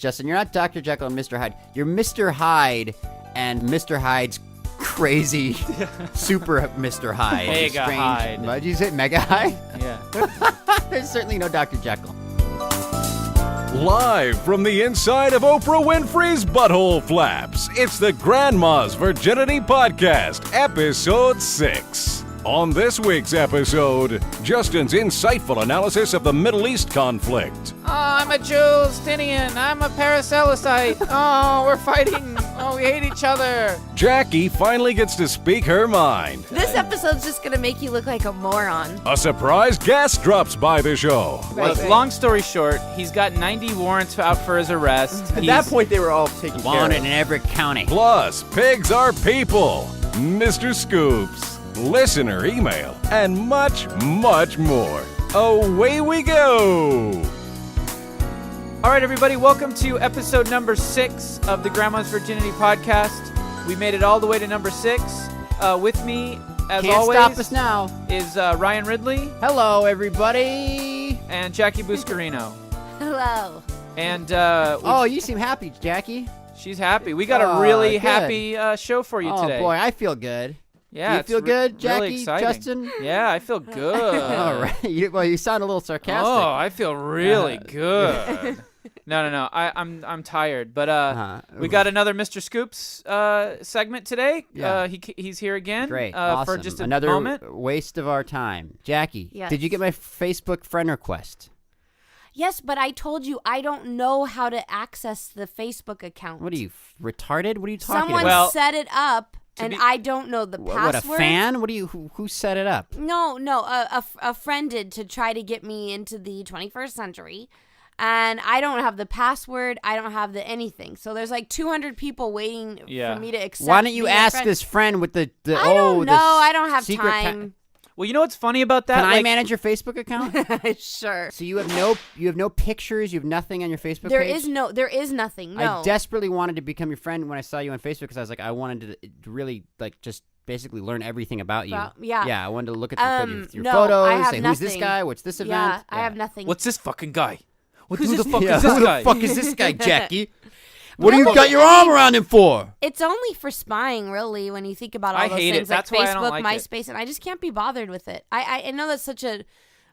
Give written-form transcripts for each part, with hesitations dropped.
Justin, you're not Dr. Jekyll and Mr. Hyde. You're Mr. Hyde and Mr. Hyde's crazy super Mr. Hyde. Mega Hyde. What did you say? Mega Hyde? Yeah. There's certainly no Dr. Jekyll. Live from the inside of Oprah Winfrey's butthole flaps, it's the Grandma's Virginity Podcast, Episode 6. On this week's episode, Justin's insightful analysis of the Middle East conflict. Oh, I'm a Justinian. I'm a Paracelsusite. Oh, we're fighting. Oh, we hate each other. Jackie finally gets to speak her mind. This episode's just gonna make you look like a moron. A surprise guest drops by the show. Look, long story short, he's got 90 warrants out for his arrest. At that point, they were all taken care Wanted of. in every county. Plus, pigs are people, Mr. Scoops, listener email, and much, much more. Away we go! All right, everybody, welcome to episode number 6 of the Grandma's Virginity Podcast. We made it all the way to number 6. With me, as Can't always, stop us now. is Ryan Ridley Hello, everybody. and Jackie Buscarino. Hello. And Oh, you seem happy, Jackie. she's happy. We got Oh, a really good. happy show for you today. Oh, boy, I feel good. Yeah, You it's feel good, Jackie, really exciting. Justin? Yeah, I feel good. All right. You sound a little sarcastic. Oh, I feel really good. No. I'm tired, but we got another Mr. Scoops segment today. Yeah. He's here again. Great. For Awesome. just a Another moment. waste of our time. Jackie, Yes. did you get my Facebook friend request? Yes, but I told you I don't know how to access the Facebook account. What are you, retarded? What are you talking Someone about? Well, set it up, and be- I don't know the What, password. a fan? What do you? Who set it up? No, a friend did to try to get me into the 21st century. And I don't have the password. I don't have the anything. So there's like 200 people waiting Yeah. for me to accept. Why don't you being a ask friend. this friend with the I don't know. I don't have secret time. Well, you know what's funny about that? Can I Like, manage your Facebook account? Sure. So you have no pictures, you have nothing on your Facebook There page? is nothing. No. I desperately wanted to become your friend when I saw you on Facebook because I was like, I wanted to really like just basically learn everything about you. Yeah. Yeah, I wanted to look at your no, photos, I have say who's this nothing. guy, what's this event. Yeah, I have nothing. what's this fucking guy? Who Who's the this- fuck Yeah, is this who guy? the fuck is this guy, Jackie? What do you Really? got your arm around him for? It's only for spying, really, when you think about all I those hate it. things That's like why I don't Facebook, like it. MySpace, and I just can't be bothered with it. I know that's such a,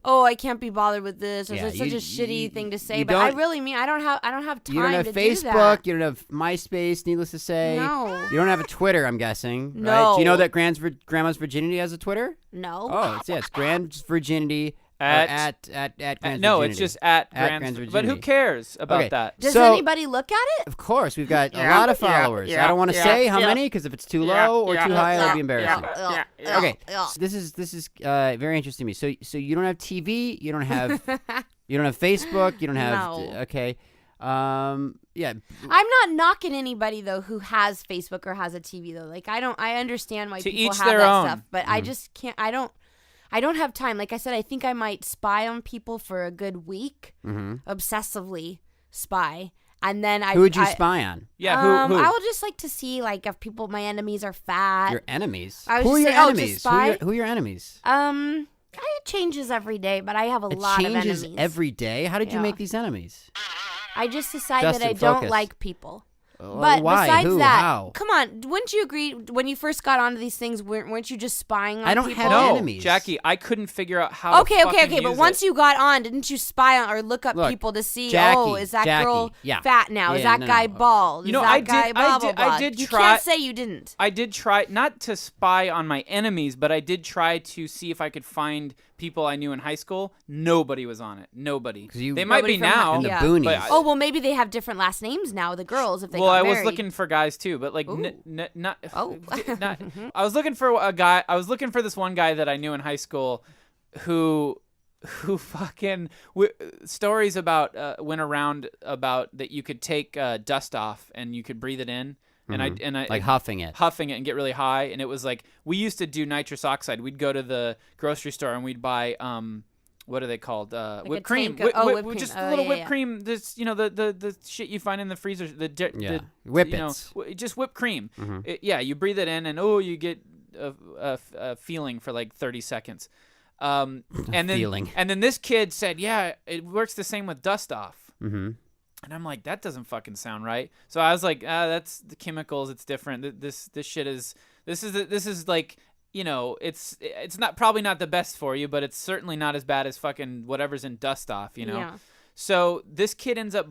I can't be bothered with this. Or Yeah, it's such a you shitty thing to say, you but I don't- really mean I don't have time You don't have to do Facebook, that. you don't have MySpace, needless to say. No. You don't have a Twitter, I'm guessing. Right? No. Do you know that Grandma's Virginity has a Twitter? No. Oh, it's Grand's Virginity At Grand's no, Virginity. it's just at Grand's Grand's. But Virginity. who cares about Okay. that? Does So- anybody look at it? Of course, we've got a Yeah, lot of yeah, followers. yeah, I don't want to yeah, say how yeah. many because if it's too low or too high, it'll be embarrassing. Okay, Yeah. so this is very interesting to me. So you don't have TV, you don't have Facebook, you don't have No. okay, yeah. I'm not knocking anybody though who has Facebook or has a TV though. Like I understand why To people each have their that own. stuff, but I just can't. I don't have time. Like I said, I think I might spy on people for a good week, obsessively spy, and then Who would you spy on? Yeah, who? I would just like to see like if people, my enemies are fat. Your enemies. I was Who are just your saying, just enemies? spy? Who are your enemies? It changes every day, but I have a It lot of changes enemies. every day. How did you Yeah. make these enemies? I just decide Justin, that I don't focus. like people. Oh, But why? besides Who? that, How? come on, wouldn't you agree when you first got onto these things, weren't you just spying on I don't people? have No, enemies. Jackie, I couldn't figure out how. Okay, to okay, fucking but use once it. you got on, didn't you spy on or look up Look, people to see, Jackie, is that Jackie, girl yeah. fat now? Is Yeah, that no, guy no. bald? You know, is that I guy did- blah, I blah, did- blah? I did You try- can't say you didn't. I did try not to spy on my enemies, but I did try to see if I could find people I knew in high school. Nobody was on it. Nobody. 'Cause you- They might Nobody be from now. In the Yeah. boonies. But I- Oh, well, maybe they have different last names now, the girls, if they well, got I was married. looking for guys too, but like, Ooh. not. Oh. not, I was looking for a guy. I was looking for this one guy that I knew in high school, who fucking stories about went around about that you could take dust off and you could breathe it in, and I Like huffing it. and get really high, and it was like we used to do nitrous oxide. We'd go to the grocery store and we'd buy what are they called? Whipped cream. tank of- whipped cream. Just Oh, a little yeah, whipped yeah. cream. This, the shit you find in the freezer. Yeah. Whippets. Just whipped cream. Mm-hmm. You breathe it in, and you get a feeling for like 30 seconds. And then feeling. And then this kid said, "Yeah, it works the same with dust off." Mm-hmm. And I'm like, that doesn't fucking sound right. So I was like, that's the chemicals. It's different. This shit is this is like, you know, it's not probably not the best for you, but it's certainly not as bad as fucking whatever's in Dust Off, you know. Yeah. So this kid ends up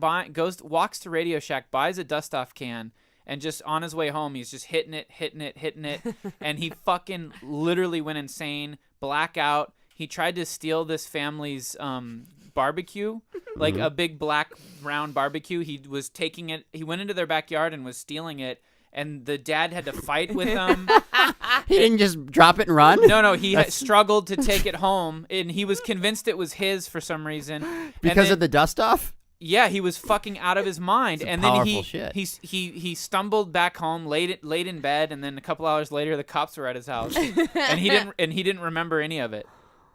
walks to Radio Shack, buys a Dust Off can, and just on his way home, he's just hitting it, and he fucking literally went insane, blackout. He tried to steal this family's barbecue, like a big black round barbecue. He was taking it. He went into their backyard and was stealing it, and the dad had to fight with them. He didn't just drop it and run? No, he had struggled to take it home, and he was convinced it was his for some reason. Because of the dust off? Yeah, he was fucking out of his mind, and then shit. he stumbled back home late in bed, and then a couple hours later, the cops were at his house, and he didn't remember any of it.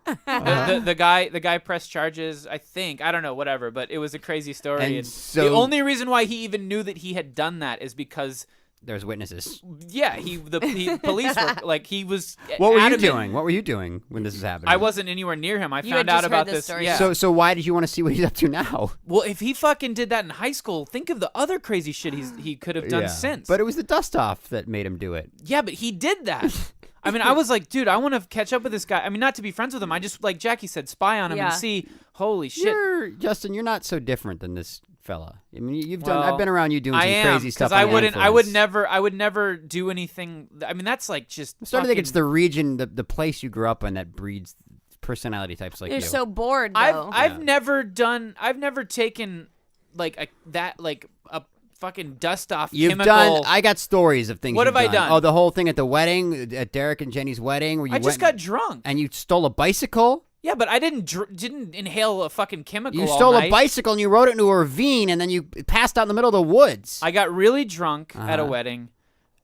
The guy pressed charges, I think. I don't know, whatever, but it was a crazy story. And so the only reason why he even knew that he had done that is because there's witnesses. Yeah, the police were like, he was. What were you doing? What were you doing when this was happening? I wasn't anywhere near him. I You found had out just about heard this this. story. Yeah. So why did you want to see what he's up to now? Well, if he fucking did that in high school, think of the other crazy shit he could have done since. But it was the dust off that made him do it. Yeah, but he did that. I mean, I was like, dude, I want to catch up with this guy. I mean, not to be friends with him. I just, like Jackie said, spy on him and see, holy shit. Justin, you're not so different than this fella. I mean, Well, I've been around you doing some crazy stuff. I would never do anything. I mean, that's like just. I'm starting to think it's the region, the place you grew up in that breeds personality types like You're you. so bored, though. I've never taken like a fucking dust off chemical. I got stories of things. What you've have I done? Oh, the whole thing at the wedding, at Derek and Jenny's wedding, where you I just got drunk. and you stole a bicycle. Yeah, but I didn't inhale a fucking chemical. You all stole night. a bicycle and you rode it into a ravine, and then you passed out in the middle of the woods. I got really drunk at a wedding,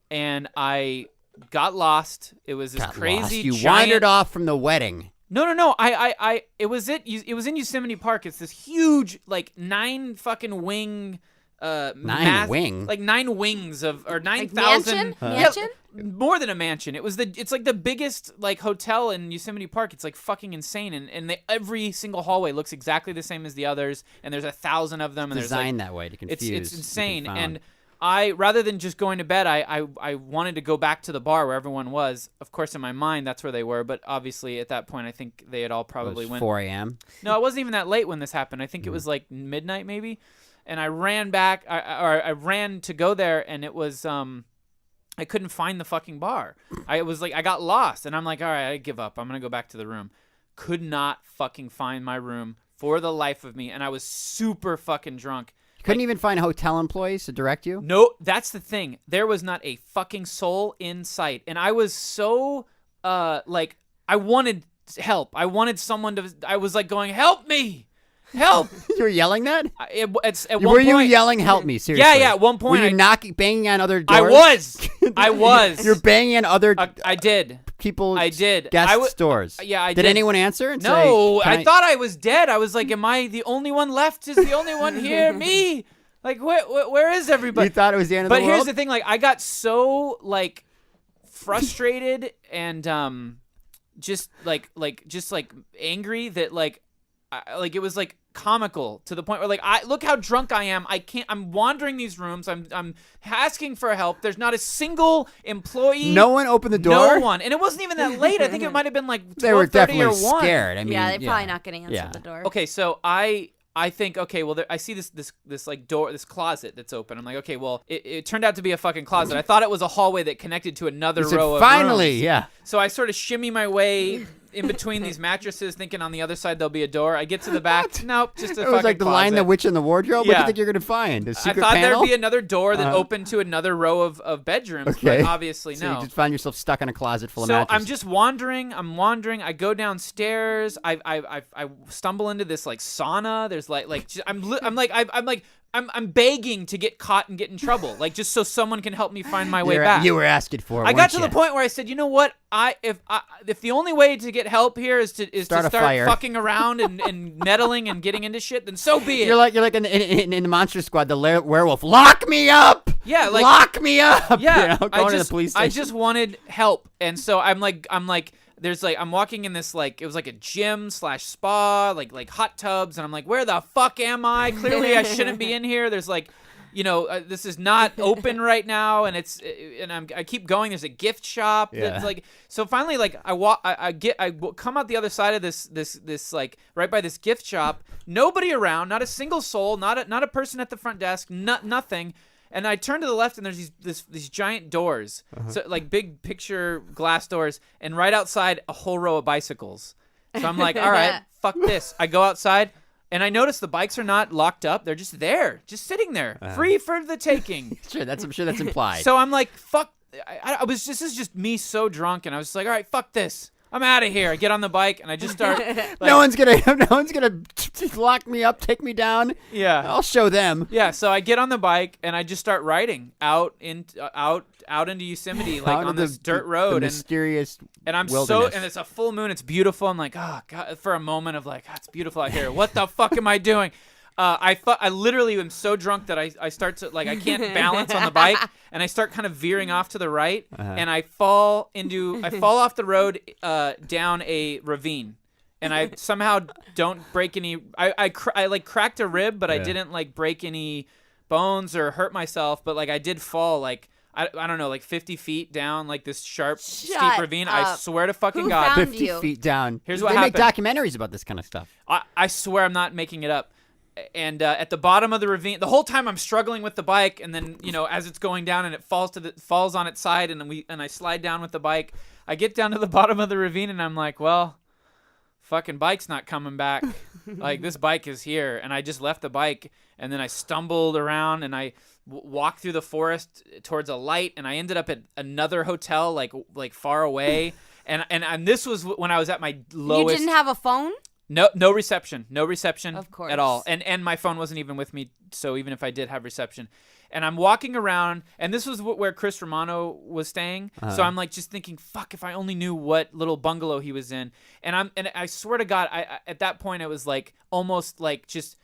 and I got lost. It was this crazy. You giant... wandered off from the wedding. No. It was in Yosemite Park. It's this huge, like 9 fucking wing. 9 wing, like 9 wings of or 9,000 mansion? More than a mansion. It's like the biggest like hotel in Yosemite Park. It's like fucking insane, and every single hallway looks exactly the same as the others, and there's 1,000 of them, and designed there's like, that way to confuse. It's insane, and I rather than just going to bed, I wanted to go back to the bar where everyone was. Of course, in my mind, that's where they were, but obviously at that point, I think they had all probably went 4 a.m. No, it wasn't even that late when this happened. I think it was like midnight maybe. And I ran back, I ran to go there, and it was, I couldn't find the fucking bar. I got lost, and I'm like, all right, I give up. I'm going to go back to the room. Could not fucking find my room for the life of me, and I was super fucking drunk. You couldn't even find hotel employees to direct you? No, that's the thing. There was not a fucking soul in sight, and I was so, I wanted help. I wanted someone to, I was like going, help me! Help! You were yelling that? It's at one Were you point, yelling, help me, seriously? Yeah, at one point. Were you banging on other doors? I was. You're banging on other I did. people's I did. guest doors. Yeah, I did. Did anyone answer? And No, say, I thought I was dead. I was like, am I the only one left? Is the only one here? Me? Like, where is everybody? You thought it was the end of the world? But here's the thing. Like, I got so, like, frustrated and just angry that, like, it was like comical to the point where like look how drunk I am. I'm wandering these rooms. I'm asking for help. There's not a single employee. No one opened the door? No one. And it wasn't even that late. I think it might have been like 12:30 They were definitely or 1. scared. I mean, they're probably not going to answer the door. Okay, so I think, okay, well, I see this like door, this closet that's open. I'm like, okay, well, it turned out to be a fucking closet. I thought it was a hallway that connected to another row of finally, rooms. yeah. So I sort of shimmy my way in between these mattresses, thinking on the other side there'll be a door. I get to the back. Nope, just a fucking It was like the closet. Lion, the Witch, and the Wardrobe. What do Yeah. you think you're going to find? A secret I thought panel? there'd be another door that opened to another row of bedrooms, Okay. but obviously So no. you just found yourself stuck in a closet full of So mattresses. I'm just wandering. I'm wandering. I go downstairs. I stumble into this like sauna. There's I'm begging to get caught and get in trouble, like just so someone can help me find my way back. You were asking for it. I got weren't to you? the point where I said, you know what? If the only way to get help here is to start fire. fucking around and meddling and getting into shit, then so be it. You're like in the Monster Squad, the werewolf. Lock me up. Yeah, like lock me up. Yeah, you know, going to the police station. I just wanted help, and so I'm like, there's like I'm walking in this like it was like a gym / spa, like hot tubs, and I'm like, where the fuck am I? Clearly I shouldn't be in here. There's like, this is not open right now, and I keep going. There's a gift shop. Yeah. That's like, so finally, like I come out the other side of this like right by this gift shop. Nobody around, not a single soul, not a person at the front desk, nothing. And I turn to the left, and there's these giant doors, so like big picture glass doors, and right outside a whole row of bicycles. So I'm like, all right, fuck this. I go outside. And I noticed the bikes are not locked up. They're just there, just sitting there, free for the taking. I'm sure that's implied. So I'm like, fuck. This is just me so drunk. And I was like, all right, fuck this. I'm out of here. I get on the bike and I just start. Like, no one's gonna lock me up, take me down. Yeah. I'll show them. Yeah. So I get on the bike and I just start riding out into Yosemite, like on this dirt road. The mysterious and I'm wilderness. and it's a full moon. It's beautiful. I'm like, oh God, for a moment of like, oh, it's beautiful out here. What the fuck am I doing? I literally am so drunk that I start to, like, I can't balance on the bike, and I start kind of veering off to the right, and I fall off the road down a ravine, and I somehow don't break any. I like cracked a rib, but I didn't like break any bones or hurt myself, but like I did fall like. I don't know, like 50 feet down, like this sharp, steep ravine. Up. I swear to fucking Who God. found 50 you? feet down. Here's what they happened. They make documentaries about this kind of stuff. I swear I'm not making it up. And at the bottom of the ravine, the whole time I'm struggling with the bike, and then as it's going down and it falls on its side, and I slide down with the bike. I get down to the bottom of the ravine, and I'm like, well, fucking bike's not coming back. Like, this bike is here, and I just left the bike, and then I stumbled around, and I walked through the forest towards a light, and I ended up at another hotel, like far away, and this was when I was at my lowest. You didn't have a phone? No reception. Of course. At all. And my phone wasn't even with me, so even if I did have reception. And I'm walking around, and this was where Chris Romano was staying. So I'm like just thinking, fuck, if I only knew what little bungalow he was in. And I swear to God, I at that point it was like almost like just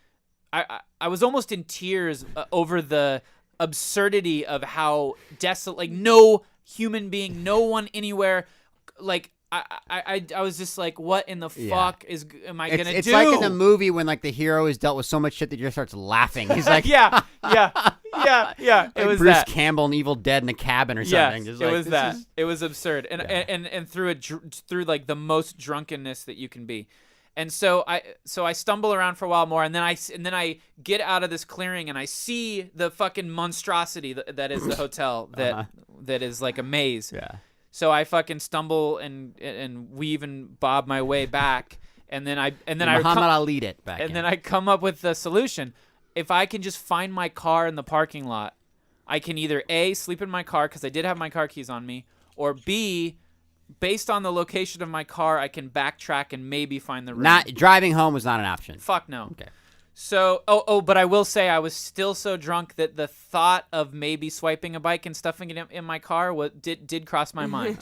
I was almost in tears over the absurdity of how desolate, like no human being, no one anywhere, like I was just like, what in the fuck am I gonna do? It's like in the movie when like the hero has dealt with so much shit that he just starts laughing. He's like, yeah. Like It was Bruce that. Campbell in Evil Dead in a cabin or Yeah, something. Just it like, was this that. is- It was absurd, and through like the most drunkenness that you can be. And so I stumble around for a while more, and then I get out of this clearing, and I see the fucking monstrosity that is the hotel that is like a maze. Yeah. So I fucking stumble and weave and bob my way back, and then Muhammad Ali'd it back. then I come up with the solution. If I can just find my car in the parking lot, I can either A, sleep in my car because I did have my car keys on me, or B, based on the location of my car, I can backtrack and maybe find the room. Not driving home was not an option. Fuck no. Okay. So, but I will say I was still so drunk that the thought of maybe swiping a bike and stuffing it in my car did cross my mind.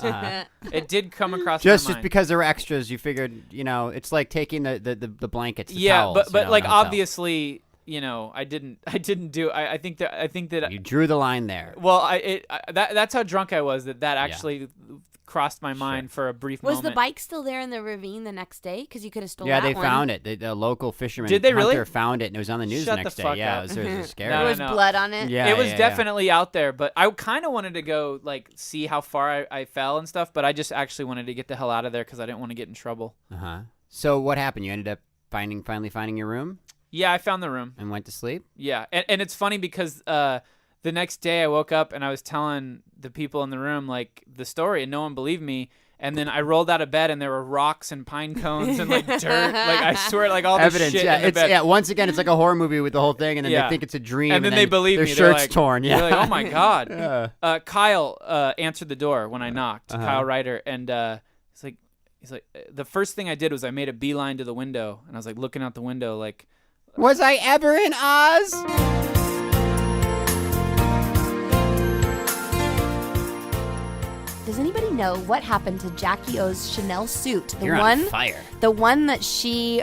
It did come across my mind. Just because there were extras, you figured, it's like taking the blankets, the yeah, towels. but like in a hotel. obviously, I didn't do. I think that You drew the line there. well, that's how drunk I was that actually crossed my mind for a brief Was moment. the bike still there in the ravine the next day? Because you could have stolen Yeah, that they one. found it. The local fisherman Did they really? Hunter found it, and it was on the news Shut the next the day. fuck Yeah, up. it was scary. No, There was blood on it. Yeah, it was yeah. definitely out there, but I kind of wanted to go like see how far I fell and stuff. But I just actually wanted to get the hell out of there because I didn't want to get in trouble. So what happened? You ended up finally finding your room Yeah, I found the room. and went to sleep? Yeah, and it's funny because the next day I woke up and I was telling the people in the room like the story, and no one believed me. And then I rolled out of bed, and there were rocks and pine cones and like dirt. Like I swear, like all this Evidence. shit Yeah, in the bed. once again, it's like a horror movie with the whole thing, and then Yeah. they think it's a dream, And then they believe their me. shirt's They're like, torn. Yeah. They're like, oh my god. Yeah. Kyle answered the door when I knocked. Kyle Ryder, and he's like, the first thing I did was I made a beeline to the window, and I was like looking out the window, like, Was I ever in Oz? Does anybody know what happened to Jackie O's Chanel suit? You're on fire. The one that she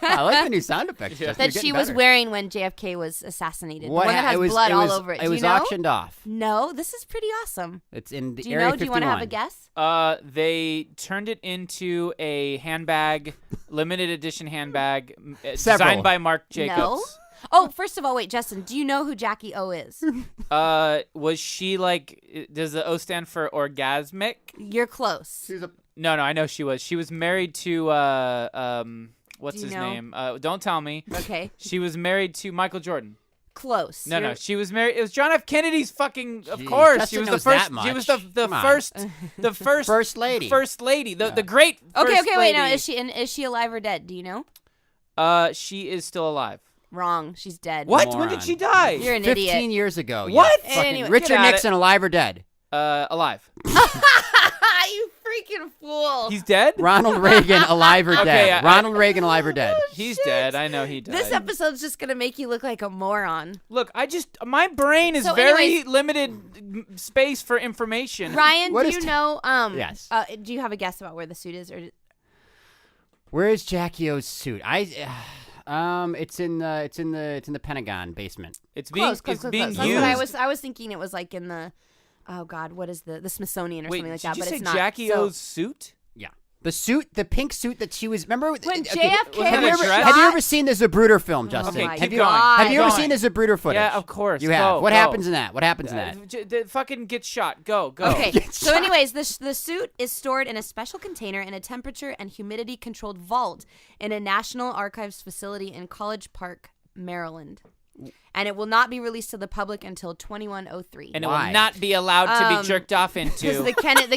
I like the new sound effects. Justin. that You're she getting was better. wearing when JFK was assassinated. What the one that has blood all over it. It Do was you know? auctioned off. No, this is pretty awesome. It's in the Do you Area know? 51. Do you want to have a guess? They turned it into a handbag, limited edition handbag, Several. designed by Marc Jacobs. No. Oh, first of all, wait, Justin, do you know who Jackie O is? Was she like? Does the O stand for orgasmic? You're close. No, I know she was. She was married to what's Do you his know? name? Don't tell me. Okay. She was married to Michael Jordan. Close. No, she was married. It was John F. Kennedy's fucking. Of Jeez, course, Justin she was the knows first. that She was much. the Come on. first First lady. First lady. The great. Okay, first okay, wait, no. lady. Is she alive or dead? Do you know? She is still alive. Wrong. She's dead. What? When Moron. did she die? You're an 15 idiot. years ago. What? Yeah, fucking Anyway, Richard get at Nixon, alive or dead? Alive. You freaking fool. He's dead. Ronald Reagan, alive or Okay, dead? Ronald Reagan, alive or dead? He's dead. I know he died. This episode's just going to make you look like a moron. Look, my brain is So very anyways- limited space for information. Ryan, What do is you t- know Yes. Do you have a guess about where the suit is or Where is Jackie O's suit? It's in the Pentagon basement. It's being close, it's being close. That's used. what I was thinking it was like in the oh god, what is the Smithsonian or Wait, something like did that, you but say it's not. Jackie So- O's suit? Yeah. The suit, the pink suit that she was. Remember When okay, JFK was it Have a you, was ever, dress? have you shot- ever seen the Zapruder film, Justin? Okay, my keep have you, going. have you ever Keep seen the going. Zapruder footage? Yeah, of course. You have. Go, What go. happens in that? What happens in that? Fucking get shot. Go. Okay. Get So shot. anyways, the suit is stored in a special container in a temperature and humidity controlled vault in a National Archives facility in College Park, Maryland. And it will not be released to the public until 2103. And it Why? will not be allowed to be jerked off Because into. the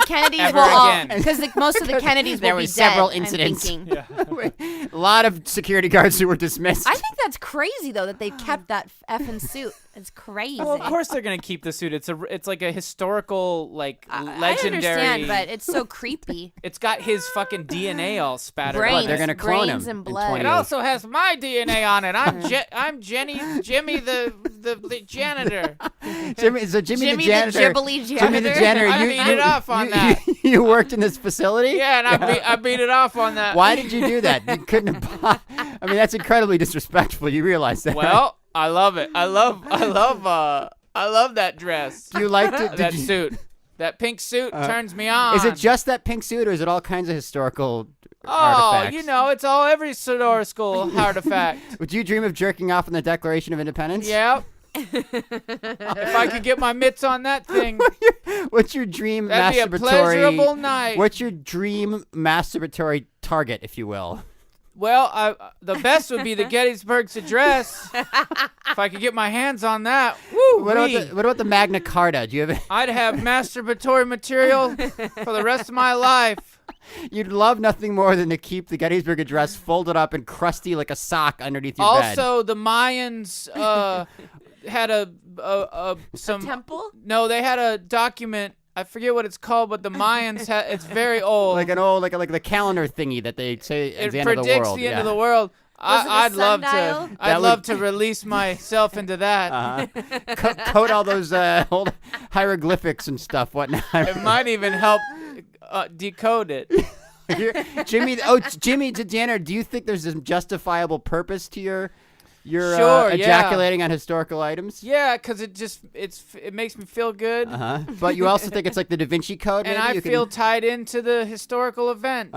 Kennedys Ever will all again. because most of the Kennedys There will be was several dead, I'm incidents. thinking. A lot of security guards who were dismissed. I think that's crazy though that they've kept that effing suit. It's crazy. Well, of course they're gonna keep the suit. It's like a historical, like I legendary. understand, but it's so creepy. It's got his fucking DNA all spattered. Brains. on They're it. gonna clone brains him and in blood. 20 It also has my DNA on it. I'm Jimmy the janitor. Jimmy the Jimmy the janitor. Ghibli Jimmy the janitor. janitor. I beat it off on that. You worked in this facility? Yeah, and I beat it off on that. Why did you do that? You couldn't have. I mean, that's incredibly disrespectful. You realize that? Well, I love it. I love that dress. do you like it? That suit. That pink suit turns me on. Is it just that pink suit, or is it all kinds of historical Oh, artifacts? you know, it's all every historical artifact. Would you dream of jerking off on the Declaration of Independence? Yep. If I could get my mitts on that thing, What's your dream that'd be a masturbatory? pleasurable night. What's your dream masturbatory target, if you will? Well, the best would be the Gettysburg's Address. If I could get my hands on that, woo What about the Magna Carta? Do you have? I'd have masturbatory material for the rest of my life. You'd love nothing more than to keep the Gettysburg Address folded up and crusty like a sock underneath your bed. Also, the Mayans had some temple? No, they had a document. I forget what it's called, but the Mayans had. It's very old. like an old, like the calendar thingy that they say is It the end of the predicts world. the end yeah. of the world. Was it the I'd love sundial? to. That I'd love would- to release myself into that. Code all those old hieroglyphics and stuff, whatnot. It might even help decode it. Jimmy DeJander, do you think there's some justifiable purpose to your Sure, yeah. ejaculating on historical items? Yeah, because it makes me feel good, But you also think it's like the Da Vinci Code, and maybe? I You feel tied into the historical event.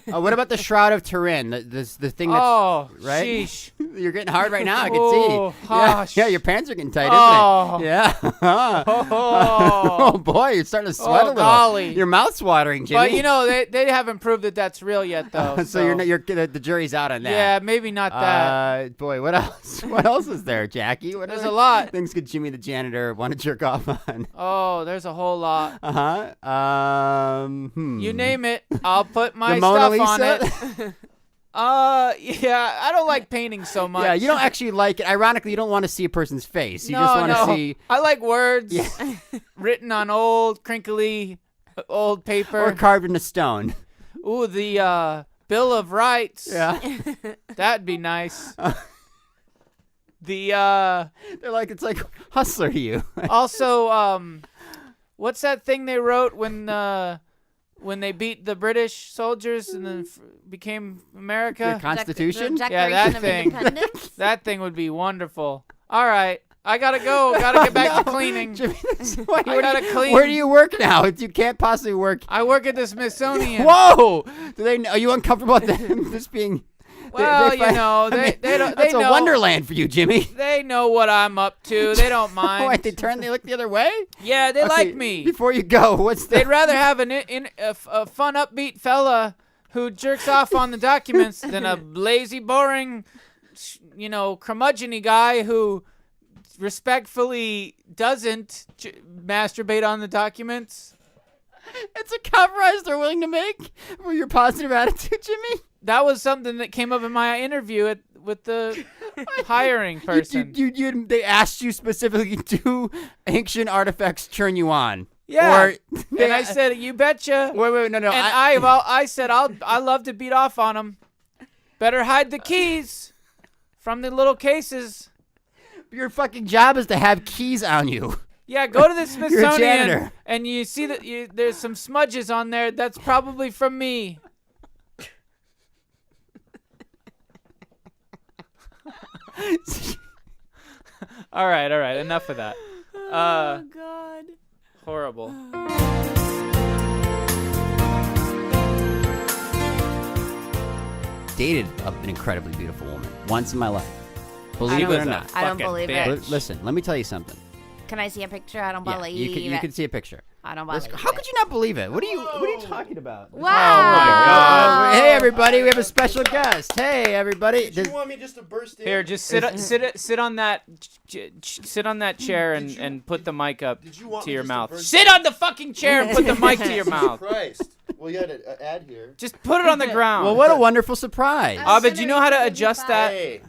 What about the Shroud of Turin? The thing that's Oh, right? sheesh. You're getting hard right now. I can Oh, see. gosh. Yeah, your pants are getting tight, Oh. isn't it? Yeah. Oh. Oh boy, you're starting to sweat a little. golly. Your mouth's watering, Jimmy. But you know they haven't proved that that's real yet, though. so the jury's out on that. Yeah, maybe not that. Boy, what else? What else is there, Jackie? What There's other a lot. things could Jimmy the janitor want to jerk off on? Oh, there's a whole lot. You name it, I'll put my the Mona stuff on Lisa? it. Yeah, I don't like painting so much. Yeah, you don't actually like it. Ironically, you don't want to see a person's face. You no, just want no. to see I like words Yeah. written on old, crinkly, old paper. or carved in a stone. Ooh, the Bill of Rights. Yeah. That'd be nice. The They're like, it's like Hustler to you. also what's that thing they wrote when when they beat the British soldiers and then became America. The Constitution? The Yeah, Declaration that of thing. Independence? That thing would be wonderful. All right. I gotta go. Gotta get back to cleaning. Jimmy, I gotta clean. Where do you work now? You can't possibly work. I work at the Smithsonian. Whoa! Are you uncomfortable with this being? Well, they don't. That's They a know. wonderland for you, Jimmy. They know what I'm up to. They don't mind. Wait, they look the other way? Yeah, they Okay, like me. Before you go, what's They'd the? rather have a fun, upbeat fella who jerks off on the documents than a lazy, boring, curmudgeon-y guy who respectfully doesn't masturbate on the documents. It's a compromise they're willing to make for your positive attitude, Jimmy. That was something that came up in my interview with the hiring person. They asked you specifically, do ancient artifacts turn you on? Yeah. Or And I said, you betcha. wait, no. And I said, I love to beat off on them. Better hide the keys from the little cases. Your fucking job is to have keys on you. Yeah, go to the Smithsonian janitor. and you see that there's some smudges on there. That's probably from me. All right. Enough of that. Oh, God. Horrible. Dated an incredibly beautiful woman once in my life. I Believe don't- it or not. I don't Fucking believe bitch. it. Listen, let me tell you something. Can I see a picture? I don't Yeah, believe you it. can see a picture. I don't believe How it. could you not believe it? What are you talking about? Wow. God. Hey everybody, we have a special guest. Hey everybody. Did you want me just to burst in? Here, just sit on that chair and put the mic up Did you want to me your just to mouth. burst Sit on the fucking chair and put the mic to your mouth. Christ. Well, you got an ad here. Just put it on the ground. Well, what a wonderful surprise. Abed, do you know how to adjust that? Hey.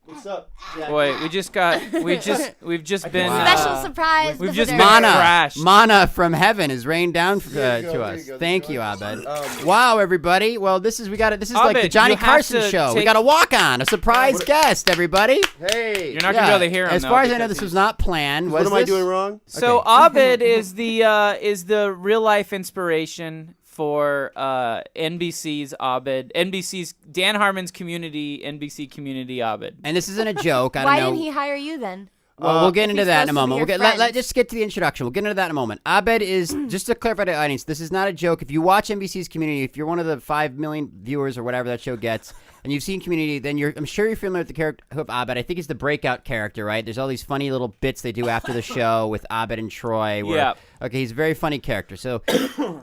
What's up, Jack? Boy, we've just been Wow. Special surprise. we've the just visitor. been Mana, crashed. mana from heaven is rained down There you to go, there us. you go, Thank there you, you go. Abed. Wow, everybody. Well, this is like the Abed, Johnny you have Carson to show. We take- got a walk on, a surprise guest, everybody. Hey. You're not gonna be able to hear him. As though, far as I know, because this was not planned. What Was am I this? doing wrong? So Okay. Abed is the real life inspiration for NBC's Abed, NBC's Dan Harmon's Community, NBC Community Abed. And this isn't a joke. I don't Why know. didn't he hire you then? Well, we'll get If into he's that in a supposed to be moment. your We'll friend. let's just get to the introduction. We'll get into that in a moment. Abed is, just to clarify to the audience, this is not a joke. If you watch NBC's Community, if you're one of the 5 million viewers or whatever that show gets, and you've seen Community, then I'm sure you're familiar with the character of Abed. I think he's the breakout character, right? There's all these funny little bits they do after the show with Abed and Troy. Where, Yeah. Okay, he's a very funny character. So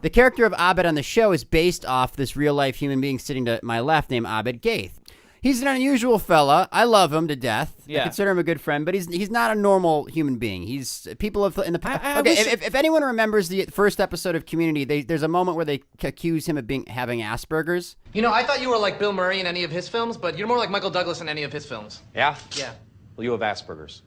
the character of Abed on the show is based off this real-life human being sitting to my left named Abed Gaith. He's an unusual fella. I love him to death. Yeah. I consider him a good friend, but he's not a normal human being. He's people have in the I okay. wish- If anyone remembers the first episode of Community, there's a moment where they accuse him of having Asperger's. You know, I thought you were like Bill Murray in any of his films, but you're more like Michael Douglas in any of his films. Yeah? Yeah. Well, you have Asperger's.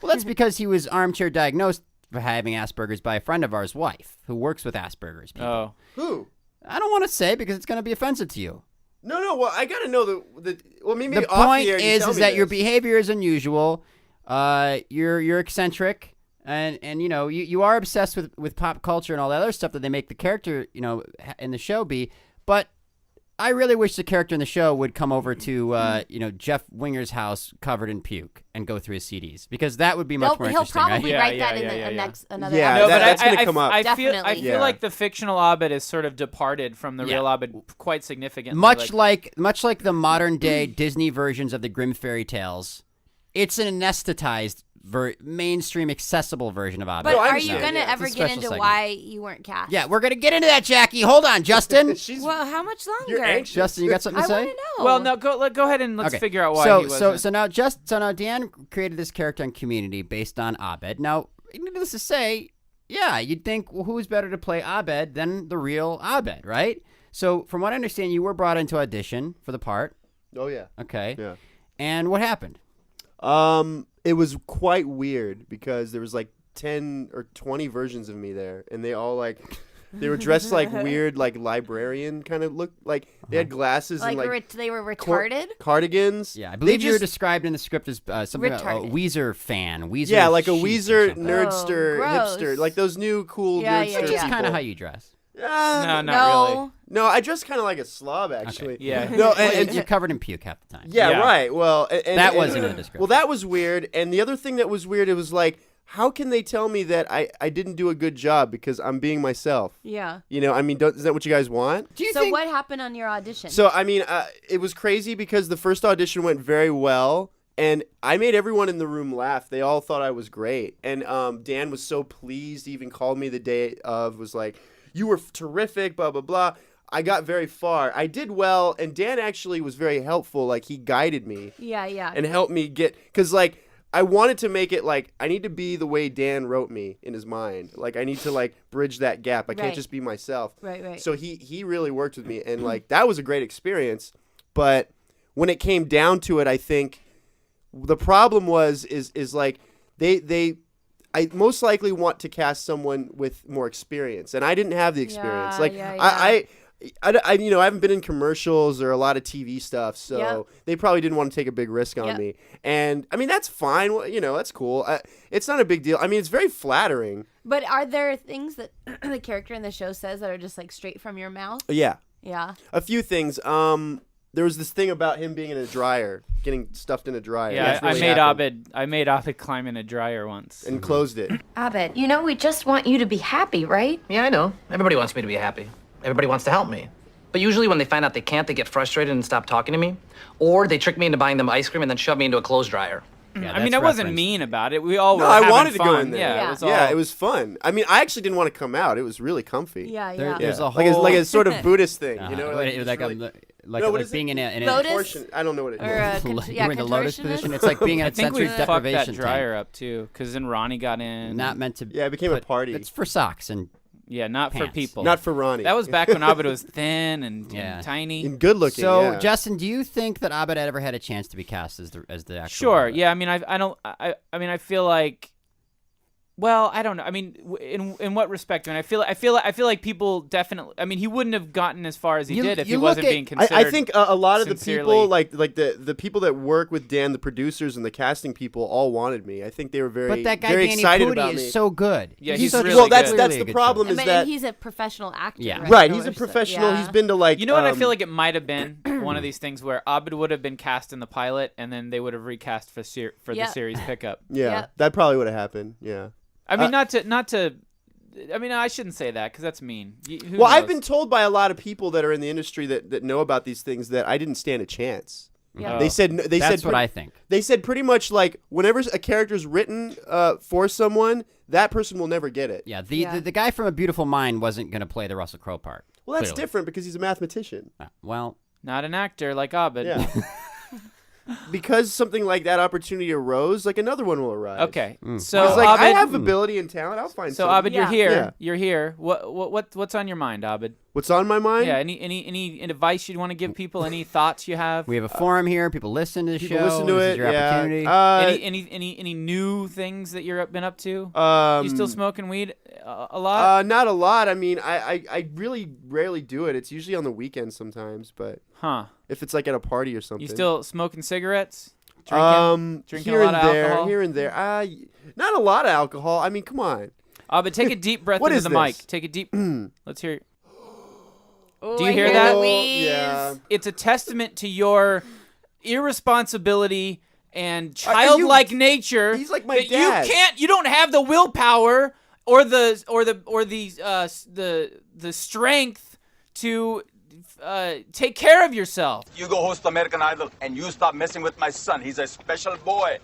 Well, that's because he was armchair diagnosed for having Asperger's by a friend of ours' wife who works with Asperger's people. Oh. Who? I don't want to say because it's going to be offensive to you. No. Well, I gotta know well, maybe The off point the air you is tell me that your this. behavior is unusual. You're eccentric, and you know you are obsessed with pop culture and all that other stuff that they make the character in the show be. But I really wish the character in the show would come over to Jeff Winger's house covered in puke and go through his CDs because that would be much more He'll interesting, right? probably Yeah, write yeah, that in yeah, the yeah. next another Yeah, No, episode. but that's gonna come up. I feel Definitely. Yeah. like the fictional Abed is sort of departed from the Yeah. real Abed quite significantly. Much like the modern day Disney versions of the Grimm fairy tales, it's an anesthetized, mainstream, accessible version of Abed. But No, I are you understand, going to yeah. ever It's a get special into segment. why you weren't cast? Yeah, we're gonna get into that, Jackie. Hold on, Justin. She's Well, how much longer? you're anxious. Justin, you got something I to say? want to know. well, no, go ahead and let's Okay. figure out why so, he wasn't. So now Dan created this character on Community based on Abed. Now, needless to say, yeah, you'd think, well, who's better to play Abed than the real Abed, right? So, from what I understand, you were brought into audition for the part. Oh yeah. Okay. Yeah. And what happened? It was quite weird because there was like 10 or 20 versions of me there, and they all they were dressed like weird, like librarian kind of look. Like they had glasses and they were cor- retarded? cardigans. Yeah, I believe They you were just- described in the script as something about a Retarded. Weezer fan. Weezer Yeah, like a chic or Weezer something. nerdster, Oh, gross. hipster, like those new cool Yeah, nerdster yeah, Which is yeah. kind of people. how you dress. No, not really. No, I dress kind of like a slob, actually. Okay. Yeah. No, And you're covered in puke half the time. yeah, Yeah. right. Well, That wasn't in the description. Well, that was weird. And the other thing that was weird, it was like, how can they tell me that I didn't do a good job because I'm being myself? Yeah. You know, I mean, is that what you guys want? Do you So think? what happened on your audition? So, I mean, it was crazy because the first audition went very well. And I made everyone in the room laugh. They all thought I was great. And Dan was so pleased. He even called me the day of, was like, you were terrific, blah, blah, blah. I got very far. I did well. And Dan actually was very helpful. Like, he guided me yeah. and helped me get, because, like, I wanted to make it like, I need to be the way Dan wrote me in his mind. Like, I need to, like, bridge that gap. I can't Right. just be myself. Right. So he really worked with me. And, like, that was a great experience. But when it came down to it, I think the problem is like I most likely want to cast someone with more experience, and I didn't have the experience. I you know, I haven't been in commercials or a lot of TV stuff, so they probably didn't want to take a big risk on me. And I mean, that's fine. Well, you know, that's cool. It's not a big deal. I mean, it's very flattering. But are there things that the character in the show says that are just like straight from your mouth? Yeah, Yeah. a few things. There was this thing about him being in a dryer, getting stuffed in a dryer. Yeah, That's I really made happened. Abed climb in a dryer once. And closed it. Abed, you know we just want you to be happy, right? Yeah, I know. Everybody wants me to be happy. Everybody wants to help me. But usually when they find out they can't, they get frustrated and stop talking to me. Or they trick me into buying them ice cream and then shove me into a clothes dryer. Yeah, I mean, that's I wasn't referenced. mean about it. We all No, were I having wanted to fun. go in there. Yeah, it was all. Yeah, it was fun. I mean, I actually didn't want to come out. It was really comfy. Yeah. There's a like whole like a sort of Buddhist thing, you know? like, it's like, really- like, No, what like is being it? in a Lotus? Torsion. I don't know what it is. you're in the lotus contortionist? position. It's like being in a I think we sensory fucked that deprivation dryer tank. up too, because then Ronnie got in. Not meant to. Yeah, it became a put- party. It's for socks and Yeah, not Pants. for people. Not for Ronnie. That was back when Abed was thin and tiny. and good looking. So, yeah. Justin, do you think that Abed ever had a chance to be cast as the actual? Sure. Abed? Yeah. I mean, I don't. I mean, I feel like. Well, I don't know. I mean, in what respect? I mean, I feel like people definitely. I mean, he wouldn't have gotten as far as he did if he you wasn't look at- being considered. I think a lot of the sincerely- people, like the people that work with Dan, the producers and the casting people, all wanted me. I think they were very, But that guy very Danny excited Pudi about is me. so good. Yeah, he's such- really well, good. that's Clearly a the good problem choice. is I mean, that he's a professional actor. Yeah. right. He's a Or so- professional. yeah. He's been to like. You know what? I feel like it might have been one of these things where Abed would have been cast in the pilot, and then they would have recast for the Yep. series pickup. Yeah, Yep. that probably would have happened. Yeah. I mean, not to. I mean, I shouldn't say that because that's mean. Who Well, I've knows? been told by a lot of people that are in the industry that know about these things that I didn't stand a chance. Yeah. They said they That's said what I think. They said pretty much like whenever a character's written for someone, that person will never get it. Yeah, the, Yeah. the guy from A Beautiful Mind wasn't going to play the Russell Crowe part. Well, that's clearly. different because he's a mathematician. Well, not an actor like Abed. Yeah. Because something like that opportunity arose, like another one will arise. Okay. Mm. So It's like I Abed, have ability and talent. I'll find so something. Abed, you're Yeah. here. Yeah. You're here. What's on your mind, Abed? What's on my mind? Yeah. Any advice you'd want to give people? Any thoughts you have? we have a forum here. People listen to the People show. listen to This it. is your yeah. opportunity. Any new things that you're been up to? You You still smoking weed a lot? Not a lot. I mean, I really rarely do it. It's usually on the weekends sometimes, but Huh? if it's like at a party or something. You still smoking cigarettes? Drinking here a lot and of there, alcohol? here and there. Not a lot of alcohol. I mean, come on. But take a deep breath What into is the this? mic. Take a deep. Let's hear it. Oh, Do you I hear the that? wheeze. Yeah. It's a testament to your irresponsibility and childlike nature. He's like my that dad. You don't have the willpower or the strength to take care of yourself. You go host American Idol and you stop messing with my son. He's a special boy.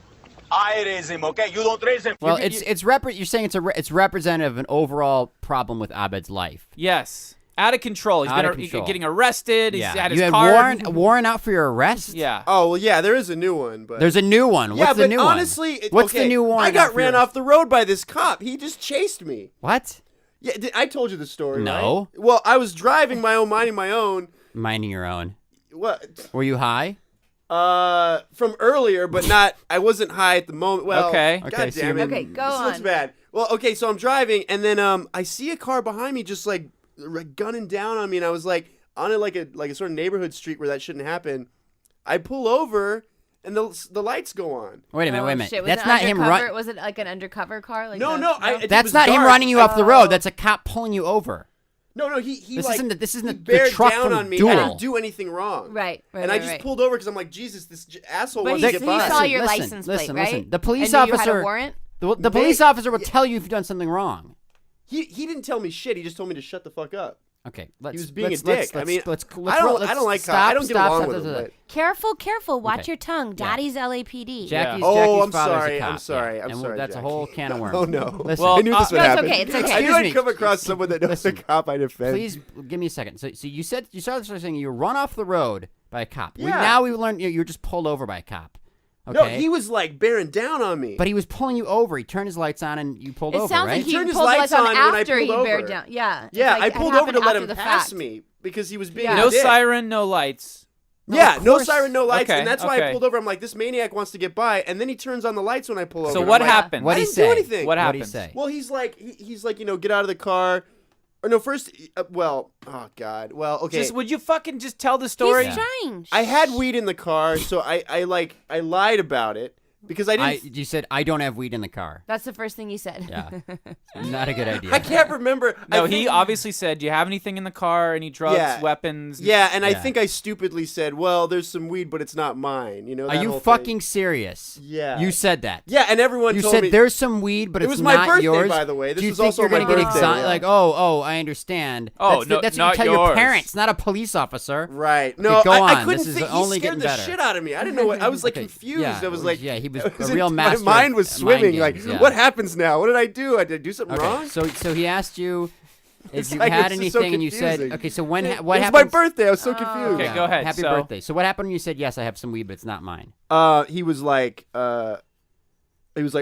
I raise him, okay? You don't raise him. Well, you're saying it's representative of an overall problem with Abed's life. Yes. Out of control. He's Out been of control. getting arrested. He's had his you had car. warrant out for your arrest. Yeah. Oh well, yeah, there is a new one, but There's a new one. yeah, What's the but new honestly, one? What's the new warrant? I got out for ran your- off the road by this cop. He just chased me. What? Yeah, I told you the story. No. Right? Well, I was driving my own, minding my own. Minding your own. What? Were you high? From earlier, but not. I wasn't high at the moment. Well, Okay. God Okay, so damn it. you're- Okay, go this looks on. bad. Well, okay, so I'm driving, and then I see a car behind me, just like gunning down on me, and I was like on a like a sort of neighborhood street where that shouldn't happen. I pull over, and the lights go on. Wait a minute. Oh, Wait a minute. shit. Was That's it not him undercover? run. Was it like an undercover car? Like No, a- no, it That's was not him dark. running you off the road. That's a cop pulling you over. No, he This like isn't the he the bared truck down from on me. Duel. I didn't do anything wrong. Right. And I just pulled over because I'm like, Jesus, this asshole But wants to he get by. saw your Listen, license plate, listen, right? listen. The police and knew you officer. had a warrant? The police officer will tell you if you've done something wrong. He didn't tell me shit. He just told me to shut the fuck up. Okay, He was being a dick. I mean, let's I don't like stop, I don't get stop, along stop, with stop, him. stop. But Careful. Watch Okay. your tongue. Daddy's LAPD. Jackie's I'm father's sorry, a cop. I'm sorry, yeah. I'm and sorry, that's a Jackie. whole can of worms. Oh no! Listen, Well, I knew this would no, it's happen. okay, it's okay. I knew Excuse I'd me. come across someone that knows a cop I'd offend. please give me a second. So you said you started saying you were run off the road by a cop. Yeah. Now we learned you were just pulled over by a cop. Okay? No, he was like bearing down on me. But he was pulling you over. He turned his lights on and you pulled It over, sounds right? like he Turned his pulled the lights lights on on when I after pulled he bared over. down. Yeah. It's yeah, like I it pulled over to happened let after him the pass fact. me because he was being Yeah. a No dick. siren, no lights. Yeah, of no course. siren, no lights, Okay, and that's why I okay. pulled over. I'm like, this maniac wants to get by, and then he turns on the lights when I pull over. So and what I'm like, happened? What'd I he didn't say? do anything. What What'd he happened? say? Well, he's like, get out of the car. Or no, first, oh God. Well, okay. Just would you fucking just tell the story? He's strange. I had weed in the car, so I lied about it because I didn't. You said I don't have weed in the car. That's the first thing you said. Yeah, not a good idea. I can't remember. No, I he think- obviously said, "Do you have anything in the car? Any drugs, Yeah. weapons?" Yeah, and I Yeah. think I stupidly said, "Well, there's some weed, but it's not mine." You know? Are that you whole fucking thing. serious? Yeah. You said that. Yeah, and everyone You told said me there's some weed, but It it's was my not birthday, yours. by the way. This Do you was think also you're my gonna get birthday, exotic? yeah. Like, oh, I understand. Oh, that's no, that's what not you tell yours. your parents, not a police officer. Right. No, go I on. couldn't This is think. only He scared getting the better. shit out of me. I didn't know what. I was like Okay, confused. yeah, I was like, yeah, he was I a real master My mind of was mind swimming. Like, games, yeah. what happens now? What did I do? Did I do something Okay, wrong? so he asked you if It's you like, had this is so anything, and you said, confusing. okay. So what it happened? was my birthday. I was so confused. Okay, go ahead. Happy So- birthday. So what happened when you said yes? I have some weed, but it's not mine. He was like, oh,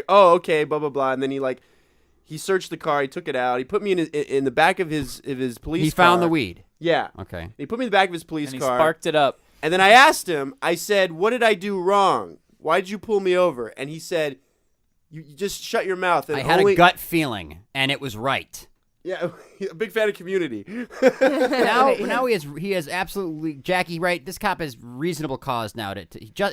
okay, blah blah blah, and then he searched the car. He took it out. He put me in the back of his police. He car. found the weed. Yeah. Okay. He put me in the back of his police And he car. sparked it up. And then I asked him. I said, "What did I do wrong? Why did you pull me over?" And he said, "You just shut your mouth." And I had only- a gut feeling, and it was right. Yeah, a big fan of Community. now he has absolutely Jackie right. This cop has reasonable cause now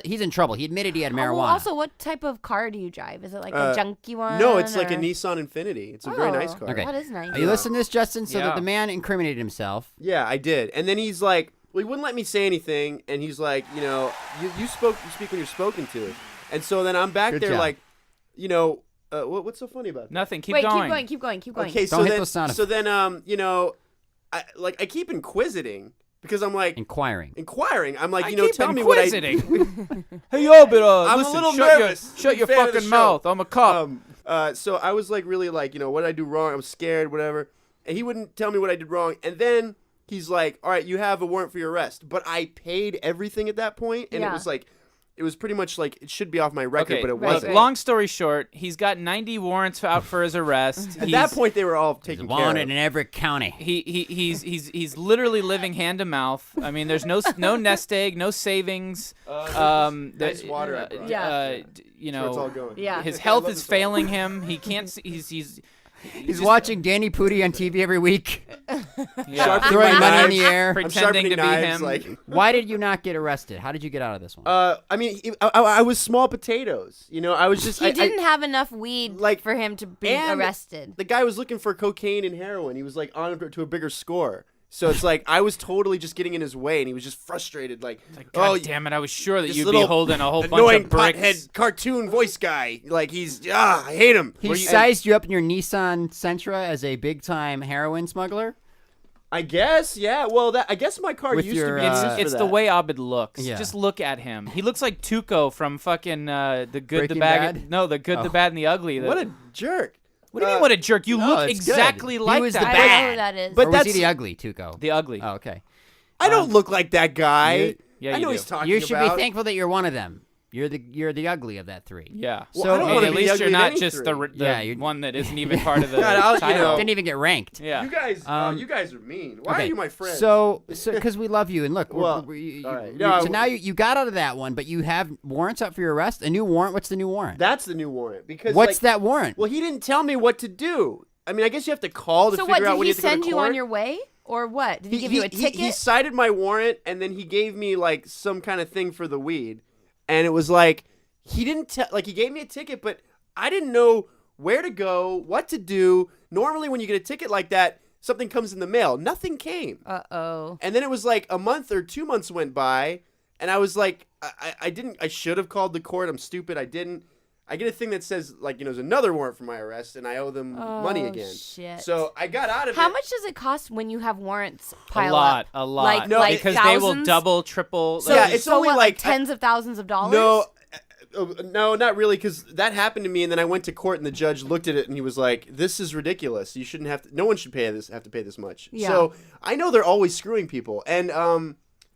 he's in trouble. He admitted he had marijuana. Well, also, what type of car do you drive? Is it like a junky one? No, it's like a or- Nissan Infinity. It's a very nice car. Okay. That is nice. Are you listening to this, Justin? So that Yeah. the man incriminated himself. Yeah, I did. And then he's like, well, he wouldn't let me say anything. And he's like, you speak when you're spoken to. And so then I'm back Good there job. like, what's so funny about that? Nothing. Keep Wait, going. keep going. Okay, so Don't hit then, those sound so then, I keep inquisiting because I'm like Inquiring. inquiring. I'm like, I tell keep me what I. inquisiting. Hey, yo, but I'm listen, a little shut nervous. Shut I'm a your fan of the fucking show. mouth. I'm a cop. So I was like, really like, what did I do wrong? I was scared, whatever. And he wouldn't tell me what I did wrong. And then he's like, all right, you have a warrant for your arrest. But I paid everything at that point, and Yeah. it was pretty much like it should be off my record, Okay, but it right, wasn't. right. long story short, he's got 90 warrants out for his arrest. At that point, they were all taken care Wanted of. in every county. He's literally living hand to mouth. I mean, there's no nest egg, no savings. Nice water I brought. Yeah. You That's where it's all know, going. Yeah. his I health love is this all. failing him. He can't. He's watching Danny Pudi on TV every week, Yeah. Sharpening throwing my money in knives. the air. I'm Pretending sharpening to be knives, him. like. Why did you not get arrested? How did you get out of this one? I mean, I was small potatoes. I was just. He didn't have enough weed for him to be and arrested. The guy was looking for cocaine and heroin. He was like on to a bigger score. So it's like I was totally just getting in his way, and he was just frustrated. Like, God damn it! I was sure that this you'd be little holding a whole bunch annoying of bricks. pothead cartoon voice guy. Like I hate him. He sized you up in your Nissan Sentra as a big-time heroin smuggler? I guess, yeah. Well, I guess my car With used your, to be. used for It's the that. way Abed looks. Yeah. Just look at him. He looks like Tuco from fucking The Good, Breaking the Bad. Bad? No, The Good, the Bad, and the Ugly. What a jerk. What do you mean? What a jerk! You no, look it's good. exactly He like was that. the I don't know bad. who that is. But Or was he that's- the ugly, Tuco? The Ugly. Oh, okay. I don't look like that guy. Yeah, I know you he's do. talking You should about. be thankful that you're one of them. You're the ugly of that three. Yeah. Well, So I don't Hey, wanna at be least ugly you're in not any just three. Yeah, you're- one that isn't even part of the God, I'll- title. Didn't even get ranked. Yeah. You guys, you guys are mean. Why Okay, are you my friend? So because we love you, and look, Well, all right. No, so now you got out of that one, but you have warrants up for your arrest. A new warrant. What's the new warrant? that's the new warrant because What's that warrant? Well, he didn't tell me what to do. I mean, I guess you have to call to So figure what, out did when he you have to go to send you court. on your way? Or what? Did he give you a ticket? He cited my warrant, and then he gave me like some kind of thing for the weed, and it was like he didn't tell. Like he gave me a ticket, but I didn't know where to go, what to do. Normally, when you get a ticket like that, something comes in the mail. Nothing came. Uh-oh. And then it was like a month or 2 months went by, and I was like, I should have called the court. I'm stupid. I didn't. I get a thing that says, like, there's another warrant for my arrest, and I owe them money again. Shit. So I got out of it. How much does it cost when you have warrants pile up? A lot. Like, No, like because thousands? they will double, triple. So- Yeah, it's only what, like- tens of thousands of dollars. No, not really, because that happened to me, and then I went to court, and the judge looked at it, and he was like, "This is ridiculous. You shouldn't have to. No one should have to pay this much." Yeah. So I know they're always screwing people, and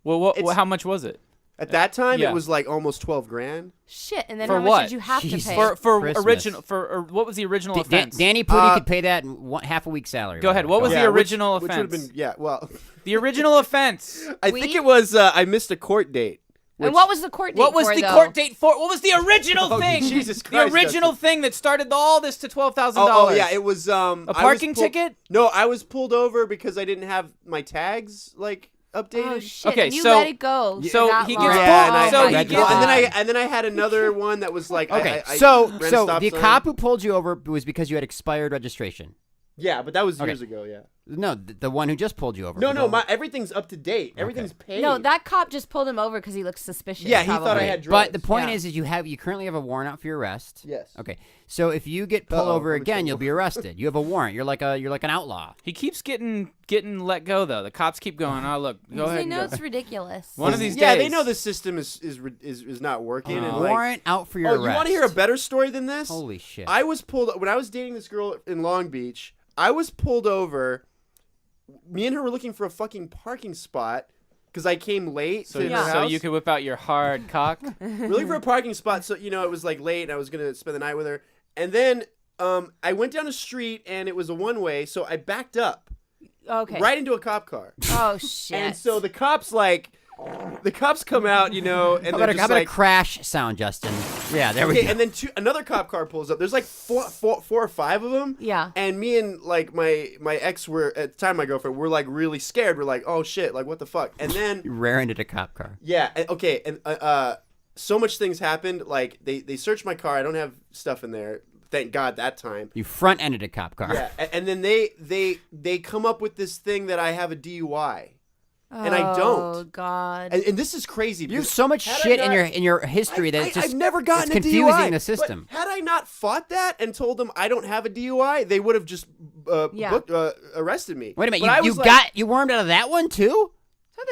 Well, it's- how much was it? at that time Yeah. it was like almost $12,000. Shit, and then For how much what? did you have Jesus. to pay? For Christmas. original or what was the original offense? Danny Pudi could pay that in half a week's salary. Go ahead. What was Yeah, the original which would have offense? been well. The original offense. I think it was I missed a court date. and what was the court date What was for, the though? court date for? What was the original Oh, thing? Jesus The Christ, original Justin. thing that started all this to $12,000. Oh yeah, it was a parking ticket. No, I was pulled over because I didn't have my tags like updated. Oh shit! Okay, and you so- let it go. for so that he long. gets Yeah, pulled- and so I, he well, gets- and then I had another one that was like Okay, I so ran a so stop the sign. cop who pulled you over was because you had expired registration. Yeah, but that was Okay. years ago. Yeah. No, the one who just pulled you over. No, everything's up to date. Everything's paid. No, that cop just pulled him over because he looked suspicious. Yeah, he thought I probably. had drugs. But the point Yeah. is you currently have a warrant out for your arrest. Yes. Okay. So if you get pulled Uh-oh, over let me again, check. you'll be arrested. You have a warrant. You're like an outlaw. He keeps getting let go though. The cops keep going. Oh look, go Because ahead. they and know go. it's ridiculous. One of these Yeah, days. they know the system is not working. and like, Warrant out for your oh, arrest. you want to hear a better story than this? Holy shit. I was pulled when I was dating this girl in Long Beach. I was pulled over. Me and her were looking for a fucking parking spot because I came late So, to her so house. you could whip out your hard cock. We're looking for a parking spot, so it was like late, and I was gonna spend the night with her. And then I went down the street, and it was a one-way, so I backed up Okay. right into a cop car. Oh shit. And so the cops come out, and How they're about, just how about like, a crash sound, Justin? Yeah, there we okay, go. and then another cop car pulls up. There's like four or five of them. Yeah. And me and like my ex were at the time my girlfriend were like really scared. We're like, oh shit, like what the fuck? And then You rear-ended a cop car. yeah, okay, and so much things happened. Like they searched my car. I don't have stuff in there. Thank God that time. You front-ended a cop car. Yeah, and then they come up with this thing that I have a DUI, and I don't. Oh god. And this is crazy. You have because so much had I shit not- in your history that it's just I've never gotten it's a confusing DUI. the system. But had I not fought that and told them I don't have a DUI, they would have just Yeah. arrested me. Wait a minute, But I you was like, you wormed out of that one too?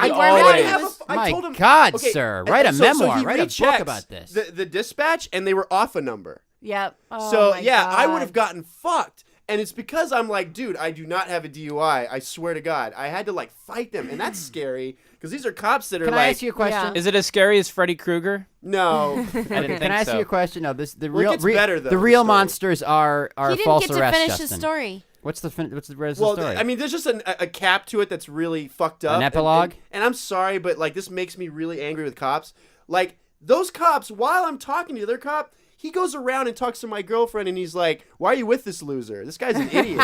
I always- have I My told him, God, okay, sir, and write a so memoir, he write a book rechecks about this. The dispatch, and they were off a number. Yep. Oh, So my yeah, I would God. have gotten fucked. And it's because I'm like, dude, I do not have a DUI. I swear to God. I had to like fight them. And that's scary because these are cops that are Can like, I ask you a question? Is it as scary as Freddy Krueger? no. I Okay, didn't can think I ask so. you a question? No, this the Well, it real gets better, though, the the real story. monsters are He didn't false get to arrests, finish Justin. his story. What's the rest Well, of the story? I mean, there's just a cap to it that's really fucked up. epilogue? And I'm sorry, but like this makes me really angry with cops. Like those cops, while I'm talking to the other cop, he goes around and talks to my girlfriend, and he's like, "Why are you with this loser? This guy's an idiot,"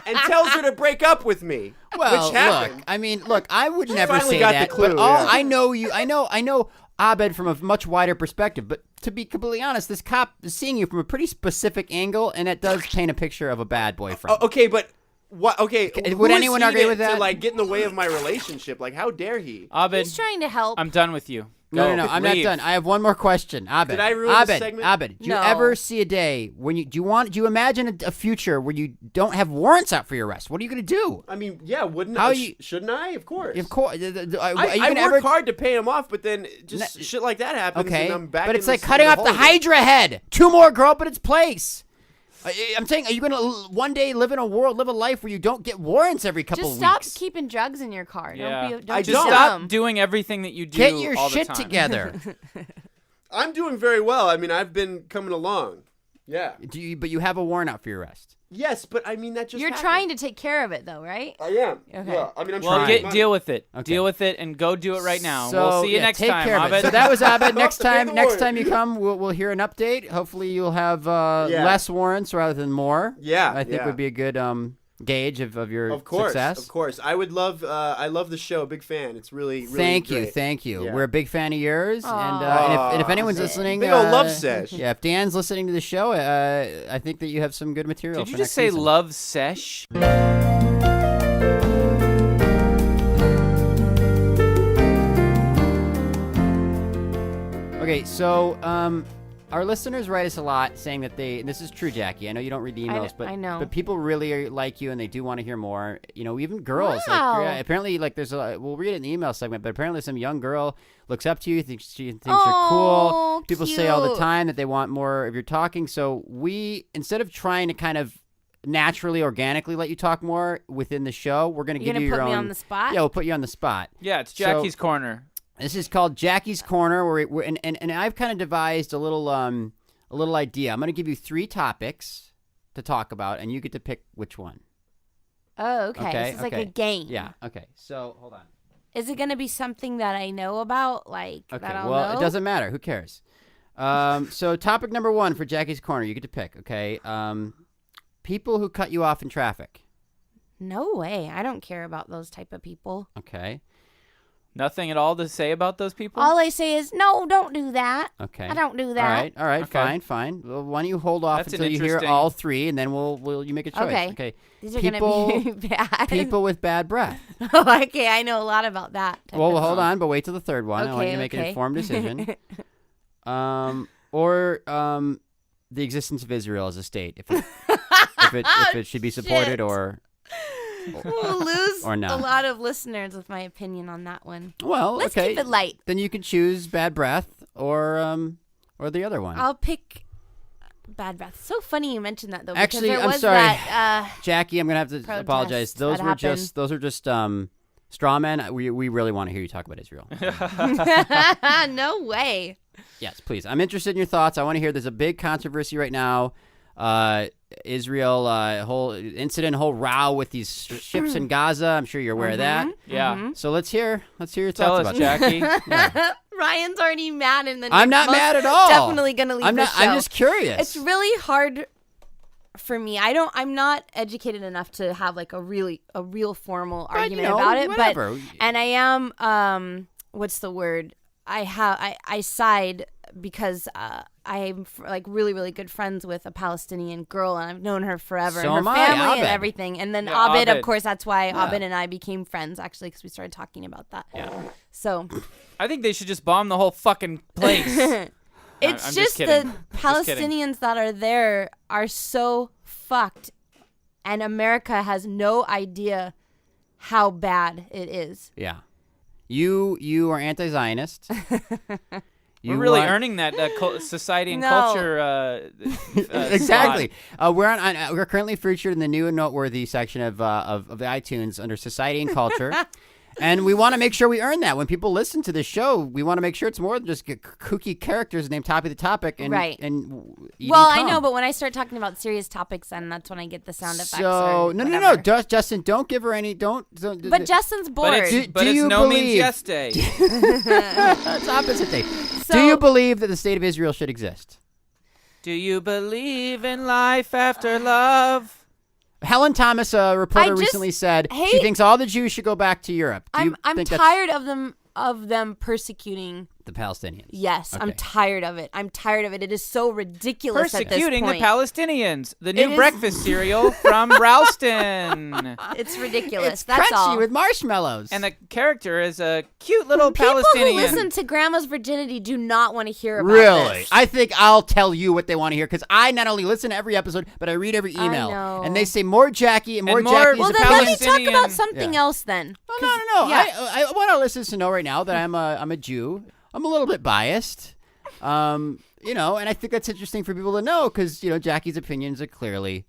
and tells her to break up with me. well, which happened. look, I would never finally say got the that. clue, but all yeah. I know Abed from a much wider perspective. But to be completely honest, this cop is seeing you from a pretty specific angle, and it does paint a picture of a bad boyfriend. Oh, okay, but what? Okay, Would who is anyone he agree to- with that? To like get in the way of my relationship? Like, how dare he? Abed, He's trying to help. I'm done with you. No, Go. I'm not Leave. done. I have one more question. Abed. Did I ruin this Abed, segment? Abed, do you No. ever see a day when do you imagine a future where you don't have warrants out for your arrest? What are you going to do? I mean, yeah, wouldn't How I? you- Shouldn't I? Of course. Of course. Are you I gonna work ever, hard to pay him off, but then just shit like that happens, Okay, and I'm back. but in it's like this- cutting in off the hole again. Hydra head. Two more grow up in its place. I'm saying, are you going to one day live a life where you don't get warrants every couple Just of stop weeks? keeping drugs in your car. Yeah. Don't I be Just don't. stop dumb. doing everything that you do. Get your all the shit time. together. I'm doing very well. I mean, I've been coming along. Yeah. But you have a warrant out for your arrest. Yes, but I mean that just. You're happened. trying to take care of it, though, right? I am. Okay. Yeah. I mean, I'm Well, trying. deal with it. Okay. Deal with it, and go do it right now. So, we'll see you yeah, next take time, care of it. Abed. So that was Abed. Next Pay time, the next warrant. time you come, we'll hear an update. Hopefully, you'll have Yeah. less warrants rather than more. Yeah, I think yeah. would be a good gauge of your Of course. success. Of course. I would love. I love the show. Big fan. It's really. really Thank you, great. thank you. Yeah. We're a big fan of yours, Aw. and if anyone's listening, Big old love sesh. Yeah, if Dan's listening to the show, I think that you have some good material. Did you for just next say season. love sesh? Okay, so our listeners write us a lot saying that and this is true, Jackie. I know you don't read the emails, but I know. But people really like you and they do want to hear more. You know, even girls. Wow. Like, apparently, like we'll read it in the email segment, but apparently some young girl looks up to you, thinks you're cool. People say all the cute. time that they want more of your talking. So we, instead of trying to kind of naturally, organically let you talk more within the show, we're going to give you your own. You're gonna put me on the spot? Yeah, we'll put you on the spot. Yeah, it's Jackie's Corner. This is called Jackie's Corner, and I've kind of devised a little idea. I'm going to give you 3 topics to talk about, and you get to pick which one. Oh, okay. This is like a game. Yeah. Okay. So hold on. Is it gonna be something that I know about, like Okay. that I'll Well, know? it doesn't matter. Who cares? So topic number 1 for Jackie's Corner, you get to pick. Okay. People who cut you off in traffic. No way. I don't care about those type of people. Okay. Nothing at all to say about those people? All I say is, no, don't do that. Okay. I don't do that. All right. Okay. Fine. Well, why don't you hold off That's an until you hear interesting- all 3, and then you make a choice. Okay. These are gonna be bad. People with bad breath. Oh, okay, I know a lot about that. type Well, of hold stuff. on, but wait till the third one. I want you to make an Okay. informed decision. Or the existence of Israel as a state, if it should be supported Shit. or We'll lose Or no. a lot of listeners with my opinion on that one. well, Let's okay. keep it light. Then you can choose bad breath or the other one. I'll pick bad breath. So funny you mentioned that though. Actually, because there I'm was sorry. That, Jackie, I'm gonna have to apologize. protest that Those were just straw men. We really want to hear you talk about Israel. no way. Yes, please. I'm interested in your thoughts. I want to hear. There's a big controversy right now. Israel, whole incident, whole row with these ships in Gaza. I'm sure you're aware of that. Yeah. So let's hear your Tell thoughts us, about that. Jackie. Yeah. Ryan's already mad, and then I'm not mad at all. Definitely gonna leave. I'm the not. show. I'm just curious. It's really hard for me. I'm not educated enough to have like a real formal argument about it. whatever. But and I am what's the word? I side because I'm like really good friends with a Palestinian girl, and I've known her forever, So and am her I, family and Abed. everything. And then Yeah, Abed, of Abed. course, that's why Yeah. Abed and I became friends actually, because we started talking about that. Yeah. So I think they should just bomb the whole fucking place. it's I'm just kidding. the Just kidding. Palestinians that are there are so fucked, and America has no idea how bad it is. Yeah. You are anti-Zionist. We're really want- earning that society and No. culture. Exactly. slot. We're currently featured in the new and noteworthy section of the iTunes under society and culture, and we want to make sure we earn that. When people listen to this show, we want to make sure it's more than just kooky characters named Topic the Topic and Right. eating Well, I cum. know, but when I start talking about serious topics, then that's when I get the sound effects. So or no, whatever. Justin, don't give her any. Don't. But Justin's bored. But it's, Do- but do it's you no means believe- yes day. That's opposite thing. So- Do you believe that the state of Israel should exist? Do you believe in life after love? Helen Thomas, a reporter, I just recently said she hate- thinks all the Jews should go back to Europe. Do you I'm think that's tired of them persecuting. the Palestinians? Yes, I'm Okay. tired of it. I'm tired of it. It is so ridiculous at this Persecuting the point. Palestinians. The new is- breakfast cereal from Ralston. It's ridiculous. It's That's crunchy all. with marshmallows. And the character is a cute little People Palestinian. who listen to Grandma's Virginity do not want to hear about really, this. I think I'll tell you what they want to hear because I not only listen to every episode, but I read every email. know. And they say more Jackie and more And more- Jackie. Well, is a then let me talk Palestinian- about something Yeah. else then. Well, no. yeah. I want our listeners to know right now that I'm a Jew. I'm a little bit biased. And I think that's interesting for people to know because Jackie's opinions are clearly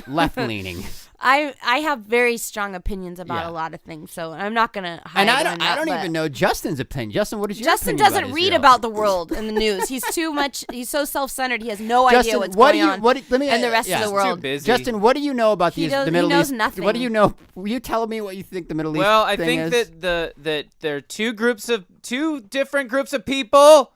left leaning. I have very strong opinions about Yeah. a lot of things, so I'm not gonna hide. And on I that, don't but even know Justin's opinion. Justin, what is your Justin opinion doesn't about read Israel? about the world in the news. He's too much. He's so self-centered. He has no Justin, idea what's what going do you, on. What, let me, and the rest yeah. of the Too world. busy. Justin, what do you know about He the knows- Middle he knows East? nothing. What do you know? Will you tell me what you think the Middle East Well, I thing think is? that there are two different groups of people,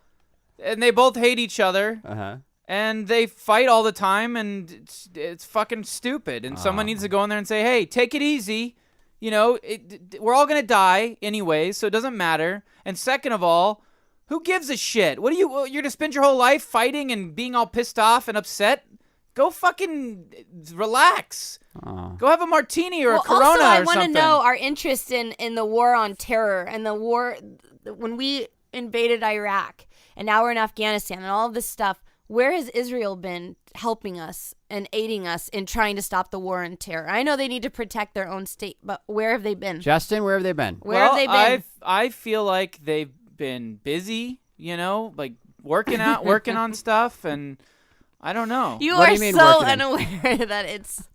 and they both hate each other, Uh-huh. and they fight all the time, and it's fucking stupid. And someone needs to go in there and say, "Hey, take it easy. We're all gonna die anyway, so it doesn't matter." And second of all, who gives a shit? You're gonna spend your whole life fighting and being all pissed off and upset? Go fucking relax. Oh. Go have a martini or a Corona also, I or want to something. know our interest in the war on terror and the war when we invaded Iraq and now we're in Afghanistan and all of this stuff. Where has Israel been helping us and aiding us in trying to stop the war on terror? I know they need to protect their own state, but where have they been? Justin, where have they been? Where have they been? I feel like they've been busy, like working on stuff, and I don't know. You What do are you mean so working on- unaware that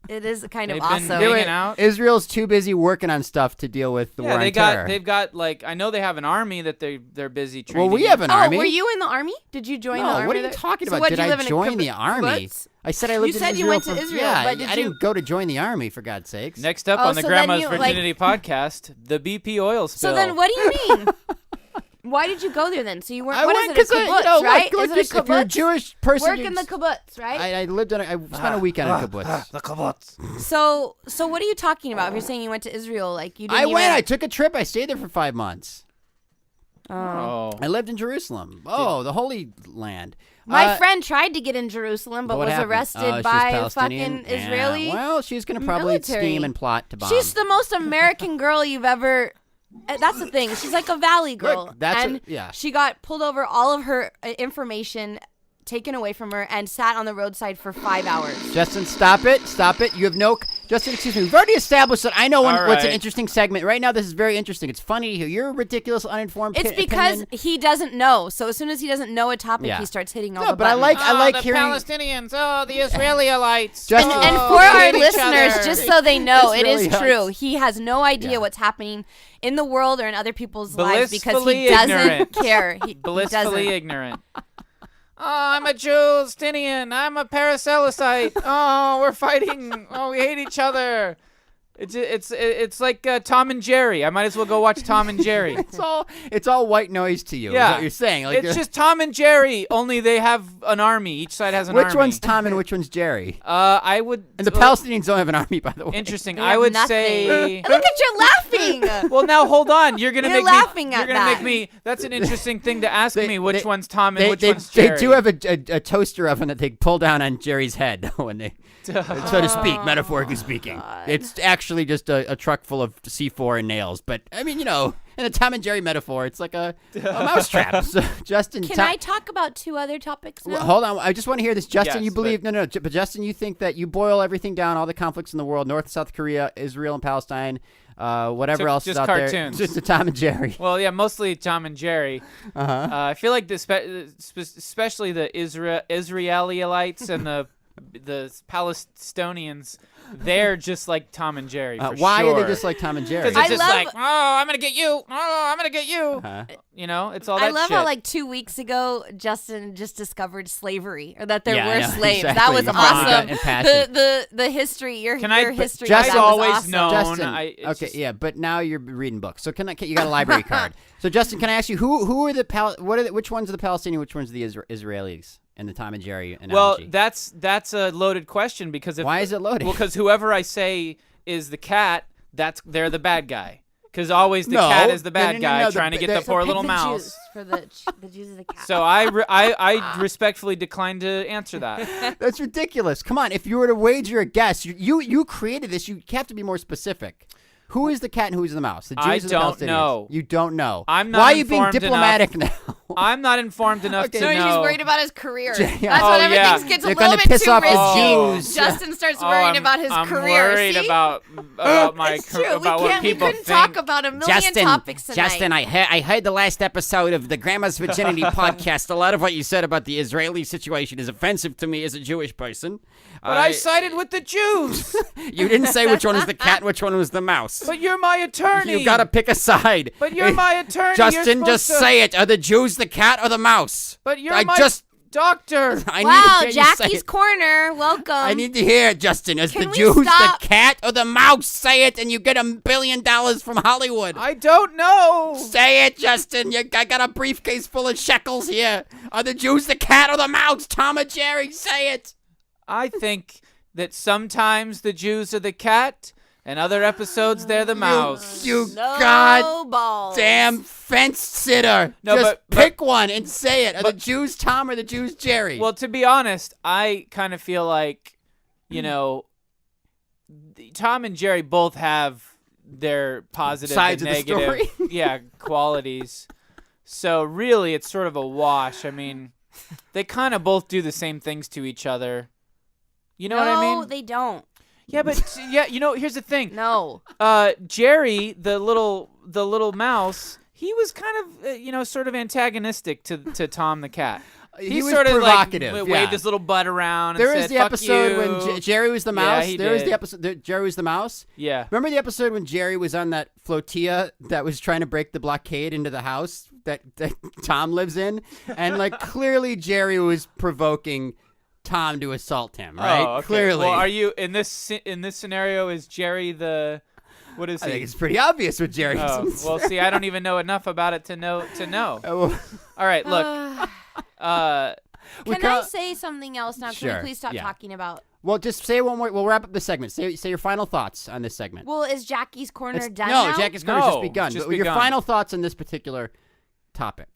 it is kind of They've been awesome. hanging out. Israel's too busy working on stuff to deal with the war on terror. they've got I know they have an army that they're busy training. Well, we have an army. Oh, were you in the army? Did you join the No, army? what are you there? talking So about? what, Did you I live in a join the kibbutz? army? I said I lived You in said Israel you went for, to Israel, yeah, but did I didn't go to join the army, for God's sakes. Next up Oh, on the so then Grandma's you, Virginity podcast, the BP oil spill. So then, what do you mean? Why did you go there then? So you weren't. I what went is it? A 'cause kibbutz, right? Look, is it a if you're a kibbutz? Jewish person, Work in the kibbutz, right? I lived in. I spent a weekend in kibbutz. the kibbutz. So what are you talking about? If you're saying you went to Israel, like you didn't. I went. even- I took a trip. I stayed there for 5 months. Oh. I lived in Jerusalem. Oh, the Holy Land. My friend tried to get in Jerusalem, but what was happened? arrested She's by Palestinian? fucking Israeli. Yeah. Well, she's gonna probably military. scheme and plot to bomb. She's the most American girl you've ever. That's the thing. She's like a valley girl. Look, that's and yeah. she got pulled over, all of her information taken away from her, and sat on the roadside for 5 hours. Justin, stop it. Stop it. You have no... Justin, excuse me. We've already established that I know All what's an right. interesting segment. Right now, this is very interesting. It's funny to hear your ridiculous, uninformed It's because opinion. he doesn't know. So as soon as he doesn't know a topic, Yeah. he starts hitting all No, the but I buttons. like the hearing... Palestinians. Oh, the Israelites. Justin- And Oh, for they our hate each listeners, other. just so they know, This it really is true. hurts. He has no idea Yeah. what's happening in the world or in other people's lives because Blissfully he doesn't ignorant. care. He Blissfully doesn't. ignorant. Oh, I'm a Palestinian. I'm a Paracellicite. Oh, we're fighting. Oh, we hate each other. It's like Tom and Jerry. I might as well go watch Tom and Jerry. It's all white noise to you. Yeah. Is what you're saying. Like, It's just Tom and Jerry, only they have an army. Each side has an army. which one's Tom and which one's Jerry? I would. And the Palestinians don't have an army, by the way. Interesting. They I have would nothing. say. Look at you laughing. Well, now hold on. You're gonna You're make laughing me. at You're gonna that. make me. That's an interesting thing to ask They- me. Which they- one's Tom and which one's they Jerry? do have a toaster oven that they pull down on Jerry's head when they, so to speak, metaphorically speaking. It's actually just a truck full of C4 and nails. But I mean, in a Tom and Jerry metaphor, it's like a mousetrap. So, Justin, Can I talk about 2 other topics now? Well, hold on. I just want to hear this. Justin, Yes, you believe... No, but Justin, you think that you boil everything down, all the conflicts in the world, North and South Korea, Israel and Palestine, whatever So else just is out there. cartoons. Just a Tom and Jerry. Well, yeah, mostly Tom and Jerry. Uh-huh. I feel like especially the Israelites and the Palestinians, they're just like Tom and Jerry. For Why sure. are they just like Tom and Jerry? Because it's I just love- like, oh, I'm gonna get you. Oh, I'm gonna get you. Uh-huh. It's all that I love shit. how like 2 weeks ago Justin just discovered slavery, or that there Yeah, I were know, slaves. exactly. That was You finally got awesome. impassioned. The history, your Can I- history. Just of that always was awesome. known. Justin, it's okay, just- yeah, but now you're reading books. So you got a library card. So Justin, can I ask you who are the which ones are the Palestinian, which ones are the Israelis in the Tom and Jerry Well, analogy? that's a loaded question because Why is it loaded? Well, because whoever I say is the cat, they're the bad guy. Because always the No. cat is the bad No, guy the- trying to get the- the So poor Pick little the mouse. Jews for the Jews of the cat. So I respectfully decline to answer that. That's ridiculous. Come on, if you were to wager a guess, you created this. You have to be more specific. Who is the cat and who is the mouse? The Jews I or the don't Palestinians? know. You don't know. I'm not Why are you being informed diplomatic now? I'm not informed enough Okay. to No, know. he's worried about his career. Yeah. That's Oh, when everything yeah. gets a They're little gonna bit piss too off his risky. Jews. Justin starts Oh, worrying I'm- about his I'm career. worried See? about my It's true. about we what can't. We people couldn't think. talk about a million topics tonight. Justin, I heard the last episode of the Grandma's Virginity podcast. A lot of what you said about the Israeli situation is offensive to me as a Jewish person. But I sided with the Jews. You didn't say which one was the cat and which one was the mouse. But you're my attorney. You gotta pick a side. But you're my attorney. Justin, You're just supposed to- say it. Are the Jews the cat or the mouse? But you're I my just doctor. I Wow, need to hear you say Jackie's it. Corner. Welcome. I need to hear it, Justin. Is Can the we Jews stop? the cat or the mouse? Say it, and you get $1 billion from Hollywood. I don't know. Say it, Justin. I got a briefcase full of shekels here. Are the Jews the cat or the mouse? Tom or Jerry, say it. I think that sometimes the Jews are the cat, And other episodes, they're the mouse. You No god balls. damn fence sitter. No, Just but- pick one and say it. Are the Jews Tom or the Jews Jerry? Well, to be honest, I kind of feel like, you know, Tom and Jerry both have their positive Sides and of the negative story. qualities. So really, it's sort of a wash. I mean, they kind of both do the same things to each other. You know what I mean? No, they don't. Yeah, but you know, here's the thing. No. Jerry, the little mouse, he was kind of you know, sort of antagonistic to Tom the cat. He was sort of provocative, like yeah. waved his little butt around. There and is said, the "Fuck episode you." when Jerry was the mouse. he There is did. the episode Jerry was the mouse. Yeah. Remember the episode when Jerry was on that flotilla that was trying to break the blockade into the house that Tom lives in? And like clearly Jerry was provoking Tom to assault him, right? Oh, okay. Clearly. Well, are you in this scenario? Is Jerry the? What is I he? think it's pretty obvious what Jerry Oh, is. well, see, I don't even know enough about it to know. Oh, All right, look. Can I say something else now? Can Sure, we please stop yeah. talking about? well, just say one more. We'll wrap up the segment. Say your final thoughts on this segment. Well, is Jackie's corner It's- done no, now? Jackie's Corner's just No, begun. just But your begun. final thoughts on this particular topic.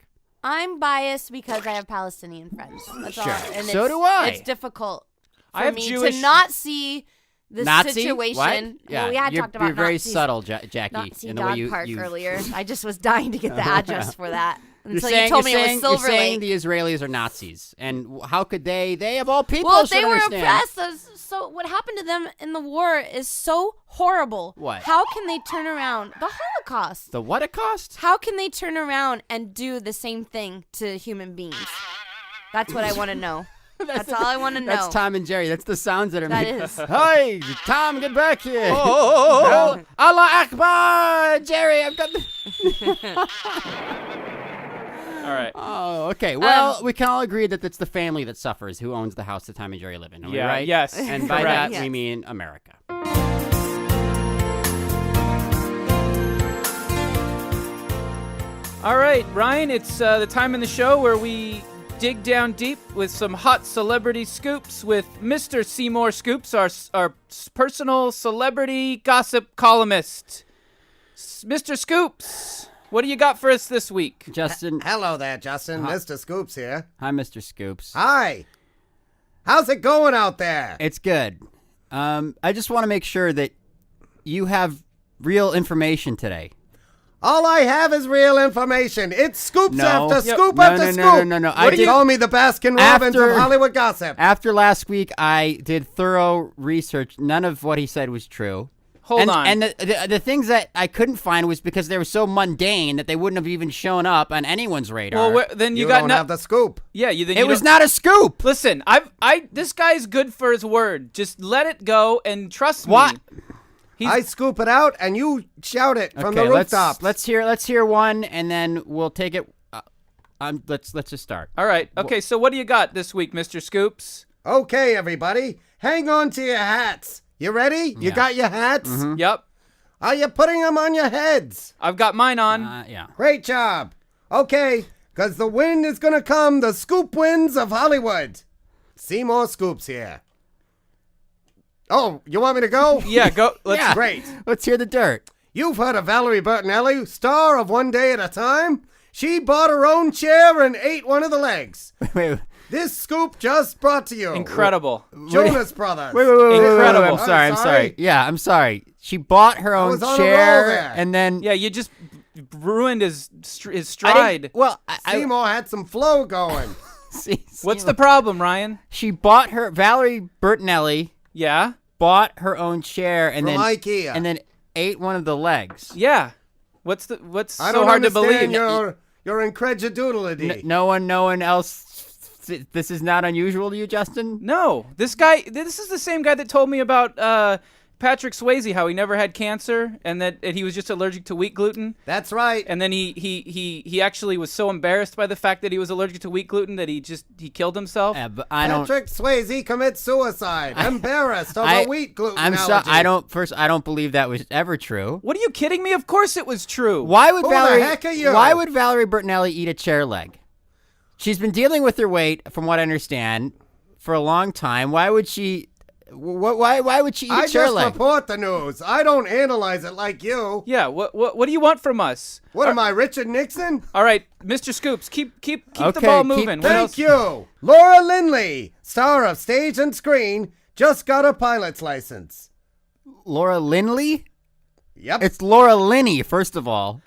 I'm biased because I have Palestinian friends. That's all. Sure. And So it's, do I. It's difficult for I have me Jewish- to not see the Nazi? situation. What? Well, Yeah, we had you're, talked about you're very Nazis, subtle, Jackie. Nazi in the dog way you, park you earlier. I just was dying to get the address for that You're until saying, you told me you're it saying, was Silver you're saying Lake. the Israelis are Nazis, and how could they of all people Well, if should they were understand. oppressed, so what happened to them in the war is so horrible. What? How can they turn around the Holocaust? The what it cost? How can they turn around and do the same thing to human beings? That's what I want to know. That's all I want to know. That's Tom and Jerry. That's the sounds that are That made. is. Hi, Tom, get back here. Oh, Allah Akbar, Jerry, I've got the... All right. Oh, okay. Well, we can all agree that it's the family that suffers who owns the house that Tom and Jerry live in. Are we Yeah, right? yes, And by correct. that, we Yes. mean America. All right, Ryan, it's the time in the show where we dig down deep with some hot celebrity scoops with Mr. Seymour Scoops, our personal celebrity gossip columnist. Mr. Scoops, what do you got for us this week? Justin. Hello there, Justin. Mr. Scoops here. Hi, Mr. Scoops. Hi. How's it going out there? It's good. I just want to make sure that you have real information today. All I have is real information. It's scoops No. after Yep. scoop No, after no, scoop. no, no, no, no. What I do you did- call me, the Baskin Robbins After- of Hollywood gossip? After last week, I did thorough research. None of what he said was true. Hold on. And the things that I couldn't find was because they were so mundane that they wouldn't have even shown up on anyone's radar. Well, then You you got don't have the scoop. Yeah, you. Then it you was don't- not a scoop. Listen, this guy's good for his word. Just let it go and trust me. What? I scoop it out and you shout it from the Okay, rooftops. let's hear one, and then we'll take it. Let's just start. All right. Okay. So what do you got this week, Mr. Scoops? Okay, everybody. Hang on to your hats. You ready? You Yeah. got your hats? Yep. Are you putting them on your heads? I've got mine on. Yeah. Great job. Okay, because the wind is going to come, the scoop winds of Hollywood. Seymour Scoops here. Oh, you want me to go? Yeah. Go. Let's. Yeah. Great. Let's hear the dirt. You've heard of Valerie Bertinelli, star of One Day at a Time? She bought her own chair and ate one of the legs. Wait. This scoop just brought to you. Incredible. Jonas Brothers. Wait. Incredible. I'm sorry. I'm sorry. Yeah, I'm sorry. She bought her own was on a roll chair, there. and then Yeah. You just ruined his I stride. didn't- Well, Seymour had some flow going. see, What's the problem, Ryan? She bought her Valerie Bertinelli Yeah. bought her own chair and From then IKEA. and then ate one of the legs. Yeah. What's I so don't hard to understand believe? your incredulity. No one else. This is not unusual to you, Justin. No, this is the same guy that told me about Patrick Swayze, how he never had cancer and that he was just allergic to wheat gluten. That's right. And then he actually was so embarrassed by the fact that he was allergic to wheat gluten that he killed himself. Yeah, but I don't. Patrick Swayze commits suicide. Embarrassed over wheat gluten I'm allergy. sorry. I don't believe that was ever true. What are you kidding me? Of course it was true. Why would Who the Valerie? heck are you? Why would Valerie Bertinelli eat a chair leg? She's been dealing with her weight, from what I understand, for a long time. Why would she Why would she eat I a chair just leg? report the news. I don't analyze it like you. Yeah. What do you want from us? What am I, Richard Nixon? All right, Mr. Scoops, keep the Okay, ball keep- moving. What else? Thank you. Laura Lindley, star of stage and screen, just got a pilot's license. Laura Lindley? Yep. It's Laura Linney, first of all.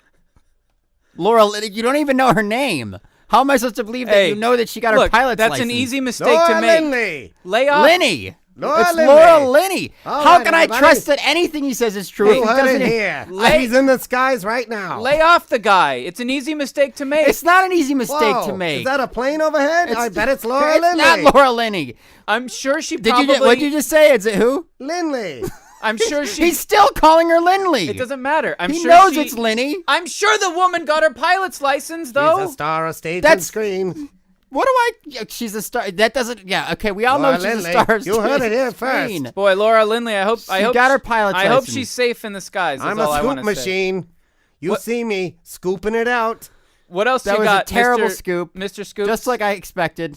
Laura, you don't even know her name. How am I supposed to believe that Hey, you know that she got her Look, pilot's that's license? an easy mistake Laura to make. Lindley. Lay off. Linney. Laura It's Linney. Laura Linney. All How right, can I everybody. trust that anything he says is true? You He heard it doesn't- here. Lay- He's in the skies right now. Lay off the guy. It's an easy mistake to make. It's not an easy mistake Whoa, to make. Is that a plane overhead? I bet it's Laura It's Lindley. not Laura Linney. I'm sure she Did probably. what did you just say? Is it who? Lindley. I'm sure she. He's still calling her Lindley. It doesn't matter. I'm He sure knows she- it's Linney. I'm sure the woman got her pilot's license though. He's a star of stage and That's- screen. What do I? Yeah, she's a star. That doesn't. Yeah. Okay. We all Laura know she's Lindley, a star. of you heard it here screen. first. Boy, Laura Lindley. I hope. I She hope got her pilot's I hope license. she's safe in the skies. That's I'm all a I scoop want to say. machine. You What- see me scooping it out. What else That you was got? a terrible Mr. scoop. Mr. Scoop. Just like I expected.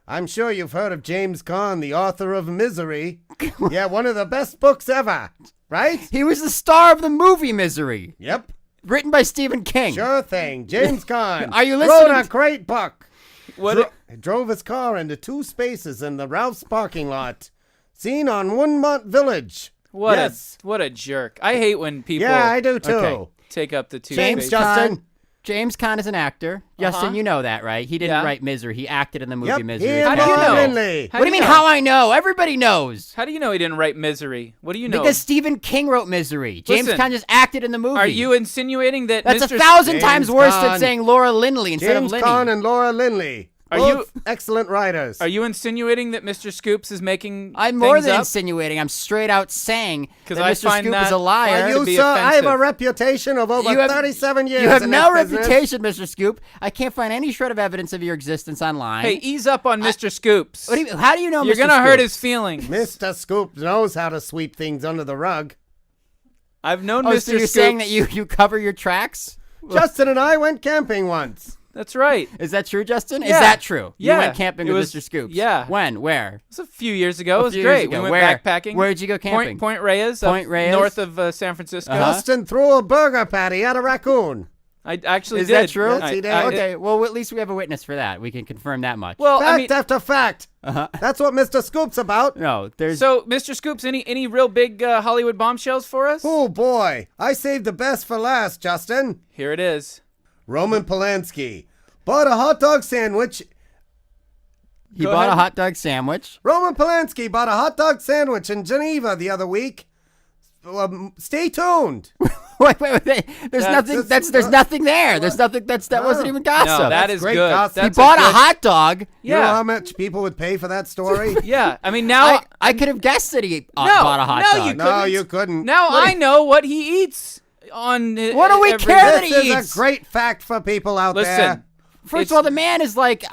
I'm sure you've heard of James Caan, the author of Misery. Yeah, one of the best books ever. Right? He was the star of the movie Misery, Yep. written by Stephen King. Sure thing. James Caan. Are you Wrote listening a great book. What? Drove his car into 2 spaces in the Ralph's parking lot. Seen on Woodmont Village. What Yes. what a jerk. I hate when people Yeah, I do too. Okay. take up the two James spaces. Justin. James Caan is an actor. Justin, you know that, right? He didn't Yeah. write Misery. He acted in the movie Yep. Misery. He How and do you Laura know? Lindley. How What do you mean, how I know? Everybody knows. How do you know he didn't write Misery? What do you know? Because Stephen King wrote Misery. James Listen, Caan just acted in the movie. Are you insinuating that That's Mr. 1,000 James times worse than Caan. saying Laura Lindley instead James of Caan Linney. and Laura Lindley. Are Both excellent writers. Are you insinuating that Mr. Scoops is making I'm more things than up? insinuating. I'm straight out saying that 'Cause I Mr. find Scoop that- is a liar. Are to you, be sir? I have a offensive. reputation of over You have- 37 years. You have in no this business. reputation, Mr. Scoop. I can't find any shred of evidence of your existence online. Hey, ease up on Mr. Scoops. what do you, how do you know You're Mr. gonna hurt Scoop? his feelings. Mr. Scoop knows how to sweep things under the rug. I've known Oh, Mr. so you're Scoops. saying that you cover your tracks? Justin and I went camping once. That's right. Is that true, Justin? Is Yeah. that true? Yeah. You went camping It with was- Mr. Scoops. yeah. When? Where? It was a few years ago. It was few years great. ago. We went Where? backpacking. Where'd you go camping? Point Reyes. up Point Reyes? North of San Francisco. Justin threw a burger patty at a raccoon. I actually Is did. that true? Yes, he did. Okay. Well, at least we have a witness for that. We can confirm that much. Well, Fact I mean, after fact. That's what Mr. Scoop's about. no, there's. so Mr. Scoops, any real big Hollywood bombshells for us? Oh boy, I saved the best for last, Justin. Here it is. Roman Polanski bought a hot dog sandwich. he go bought ahead. a hot dog sandwich. Roman Polanski bought a hot dog sandwich in Geneva the other week. Stay tuned. Wait. There's nothing. that's- There's nothing there. There's nothing. That wasn't even gossip. No, that is great good. gossip. That's he bought a good- hot dog. You know Yeah. how much people would pay for that story? Yeah. I mean, now I could have guessed that he No, bought a hot no, dog. you No, couldn't. you couldn't. now I know what he eats on. What do we every- care that This he is eats? a great fact for people out Listen. there. First of all, the man is like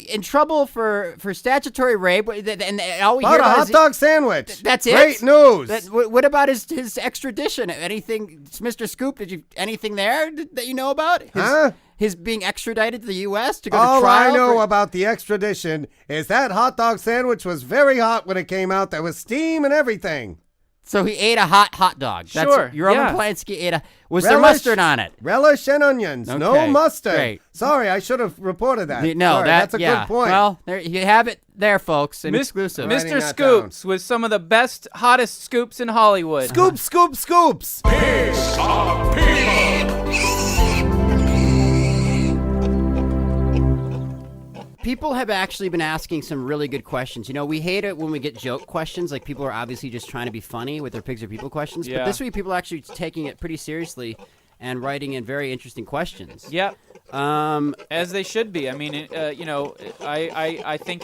in trouble for statutory rape, and all we hear Bought a about hot is dog sandwich. That's it. Great news. What about his extradition? Anything, Mr. Scoop? Did you anything there that you know about? Huh? His being extradited to the U.S. to go All to trial. I know for- about the extradition is that hot dog sandwich was very hot when it came out. There was steam and everything. So he ate a hot dog. Sure, Roman yeah. Polanski ate a. Was there Relish- mustard on it? Relish and onions. No Okay, mustard. great. Sorry, I should have reported that. No, Sorry, that's a yeah. good point. Well, there you have it, there, folks. An Mis- exclusive. Writing Mr. that Scoops with some of the best, hottest scoops in Hollywood. Scoops. People have actually been asking some really good questions. You know, we hate it when we get joke questions, like people are obviously just trying to be funny with their pigs or people questions. Yeah. But this week, people are actually taking it pretty seriously and writing in very interesting questions. Yep. Um, As they should be. I mean, you know, I think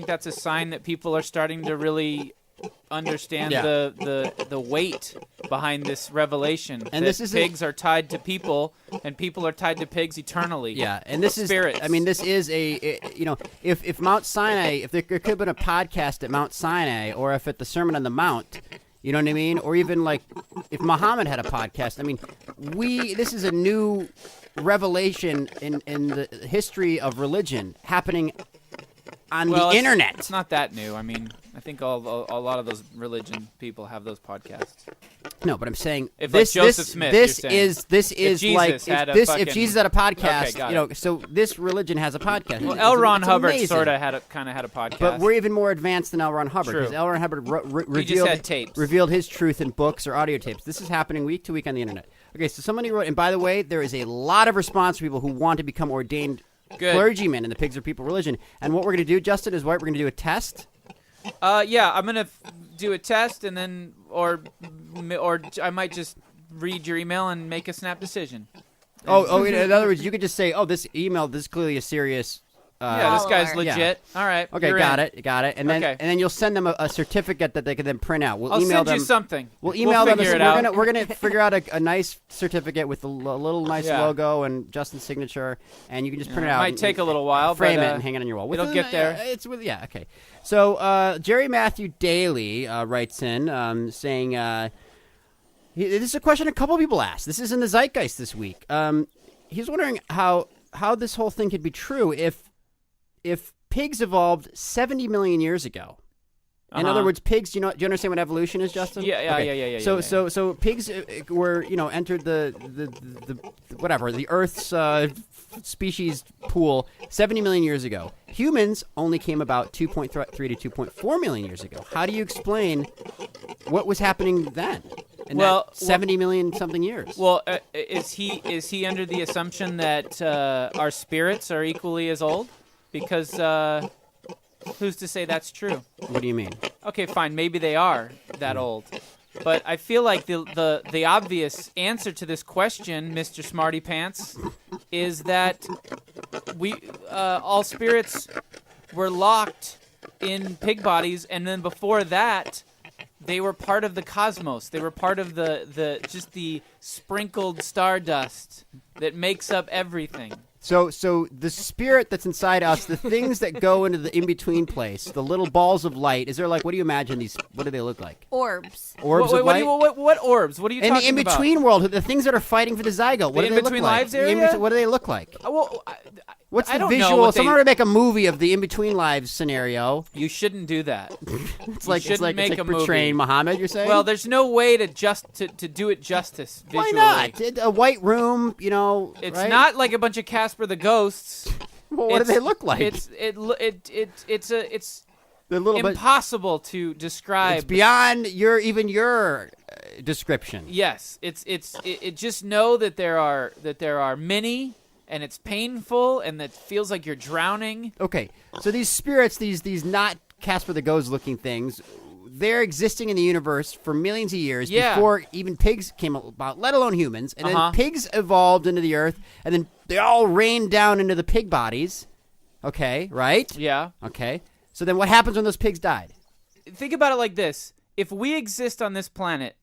that's a sign that people are starting to really understand Yeah. the weight behind this revelation. And that this is pigs are tied to people, and people are tied to pigs eternally. yeah, and this Spirits. is. I mean, this is you know, if Mount Sinai, if there could have been a podcast at Mount Sinai, or if at the Sermon on the Mount. You know what I mean? Or even like if Muhammad had a podcast. I mean, this is a new revelation in the history of religion happening on Well, the internet. It's not that new. I mean, I think a lot of those religion people have those podcasts. No, but I'm saying If this, like Joseph this, Smith, this you're saying. is If Jesus like had a if fucking- Jesus had a podcast, Okay, got you know. it. So this religion has a podcast. Well, It's- L. Ron it's Hubbard amazing. sort of had a podcast. But we're even more advanced than L. Ron Hubbard True. because L. Ron Hubbard He just had tapes. revealed his truth in books or audio tapes. This is happening week to week on the internet. Okay, so somebody wrote, and by the way, there is a lot of response from people who want to become ordained Good. clergymen in the Pigs Are People religion. And what we're going to do, Justin, is what we're going to do a test. Yeah, I'm gonna do a test, and then or I might just read your email and make a snap decision. In other words, you could just say, "Oh, this email, this is clearly a serious." Yeah, this guy's Follower. legit. All right. Okay, you're got in. it. And then Okay. and then you'll send them a certificate that they can then print out. We'll I'll email send them. you something. We'll email them. figure and it say, out. we're gonna figure out a nice certificate with a little nice Yeah. logo and Justin's signature, and you can just print it out. Might and- take a little while, frame but, it and hang it on your wall. it'll get there. It's with okay. So Jerry Matthew Daly writes in saying this is a question a couple people asked. This is in the zeitgeist this week. He's wondering how this whole thing could be true if pigs evolved 70 million years ago. In other words, pigs. Do you understand what evolution is, Justin? Yeah. So pigs were entered the whatever the Earth's species pool 70 million years ago. Humans only came about 2.3 to 2.4 million years ago. How do you explain what was happening then? In that 70 million something years. Well, is he under the assumption that our spirits are equally as old? Because who's to say that's true? What do you mean? Okay, fine. Maybe they are that old. But I feel like the obvious answer to this question, Mr. Smarty Pants, is that we all spirits were locked in pig bodies, and then before that, they were part of the cosmos. They were part of the sprinkled stardust that makes up everything. So the spirit that's inside us, the things that go into the in-between place, the little balls of light, is there like, what do you imagine these, what do they look like? Orbs. Orbs of light? What orbs? What are you In the talking about? in-between world, the things that are fighting for the zygote, what The do they look in-between like? lives area? What do they look like? Well, What's I the don't know visual? what Someone were to make a movie of the in-between lives scenario. You shouldn't do that. It's like make a portraying movie. Muhammad, you're saying? Well, there's no way to do it justice visually. why not? A white room, It's right? not like a bunch of Casper the Ghosts. Well, what do they look like? It's They're a little bit. impossible to describe. It's beyond your description. Yes, it just know that there are many, and it's painful, and that feels like you're drowning. Okay, so these spirits, these not Casper the Ghost looking things, they're existing in the universe for millions of years before even pigs came about, let alone humans. And then pigs evolved into the earth, and then they all rained down into the pig bodies. Okay, right? Yeah. Okay. So then what happens when those pigs died? Think about it like this. If we exist on this planet,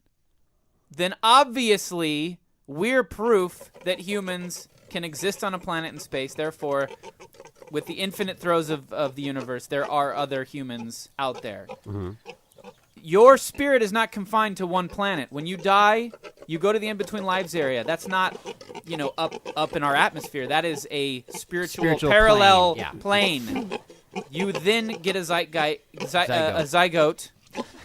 then obviously we're proof that humans can exist on a planet in space. Therefore, with the infinite throes of the universe, there are other humans out there. Mm-hmm. Your spirit is not confined to one planet. When you die, you go to the in-between lives area. That's not, up in our atmosphere. That is a spiritual parallel plane. You then get a zygote,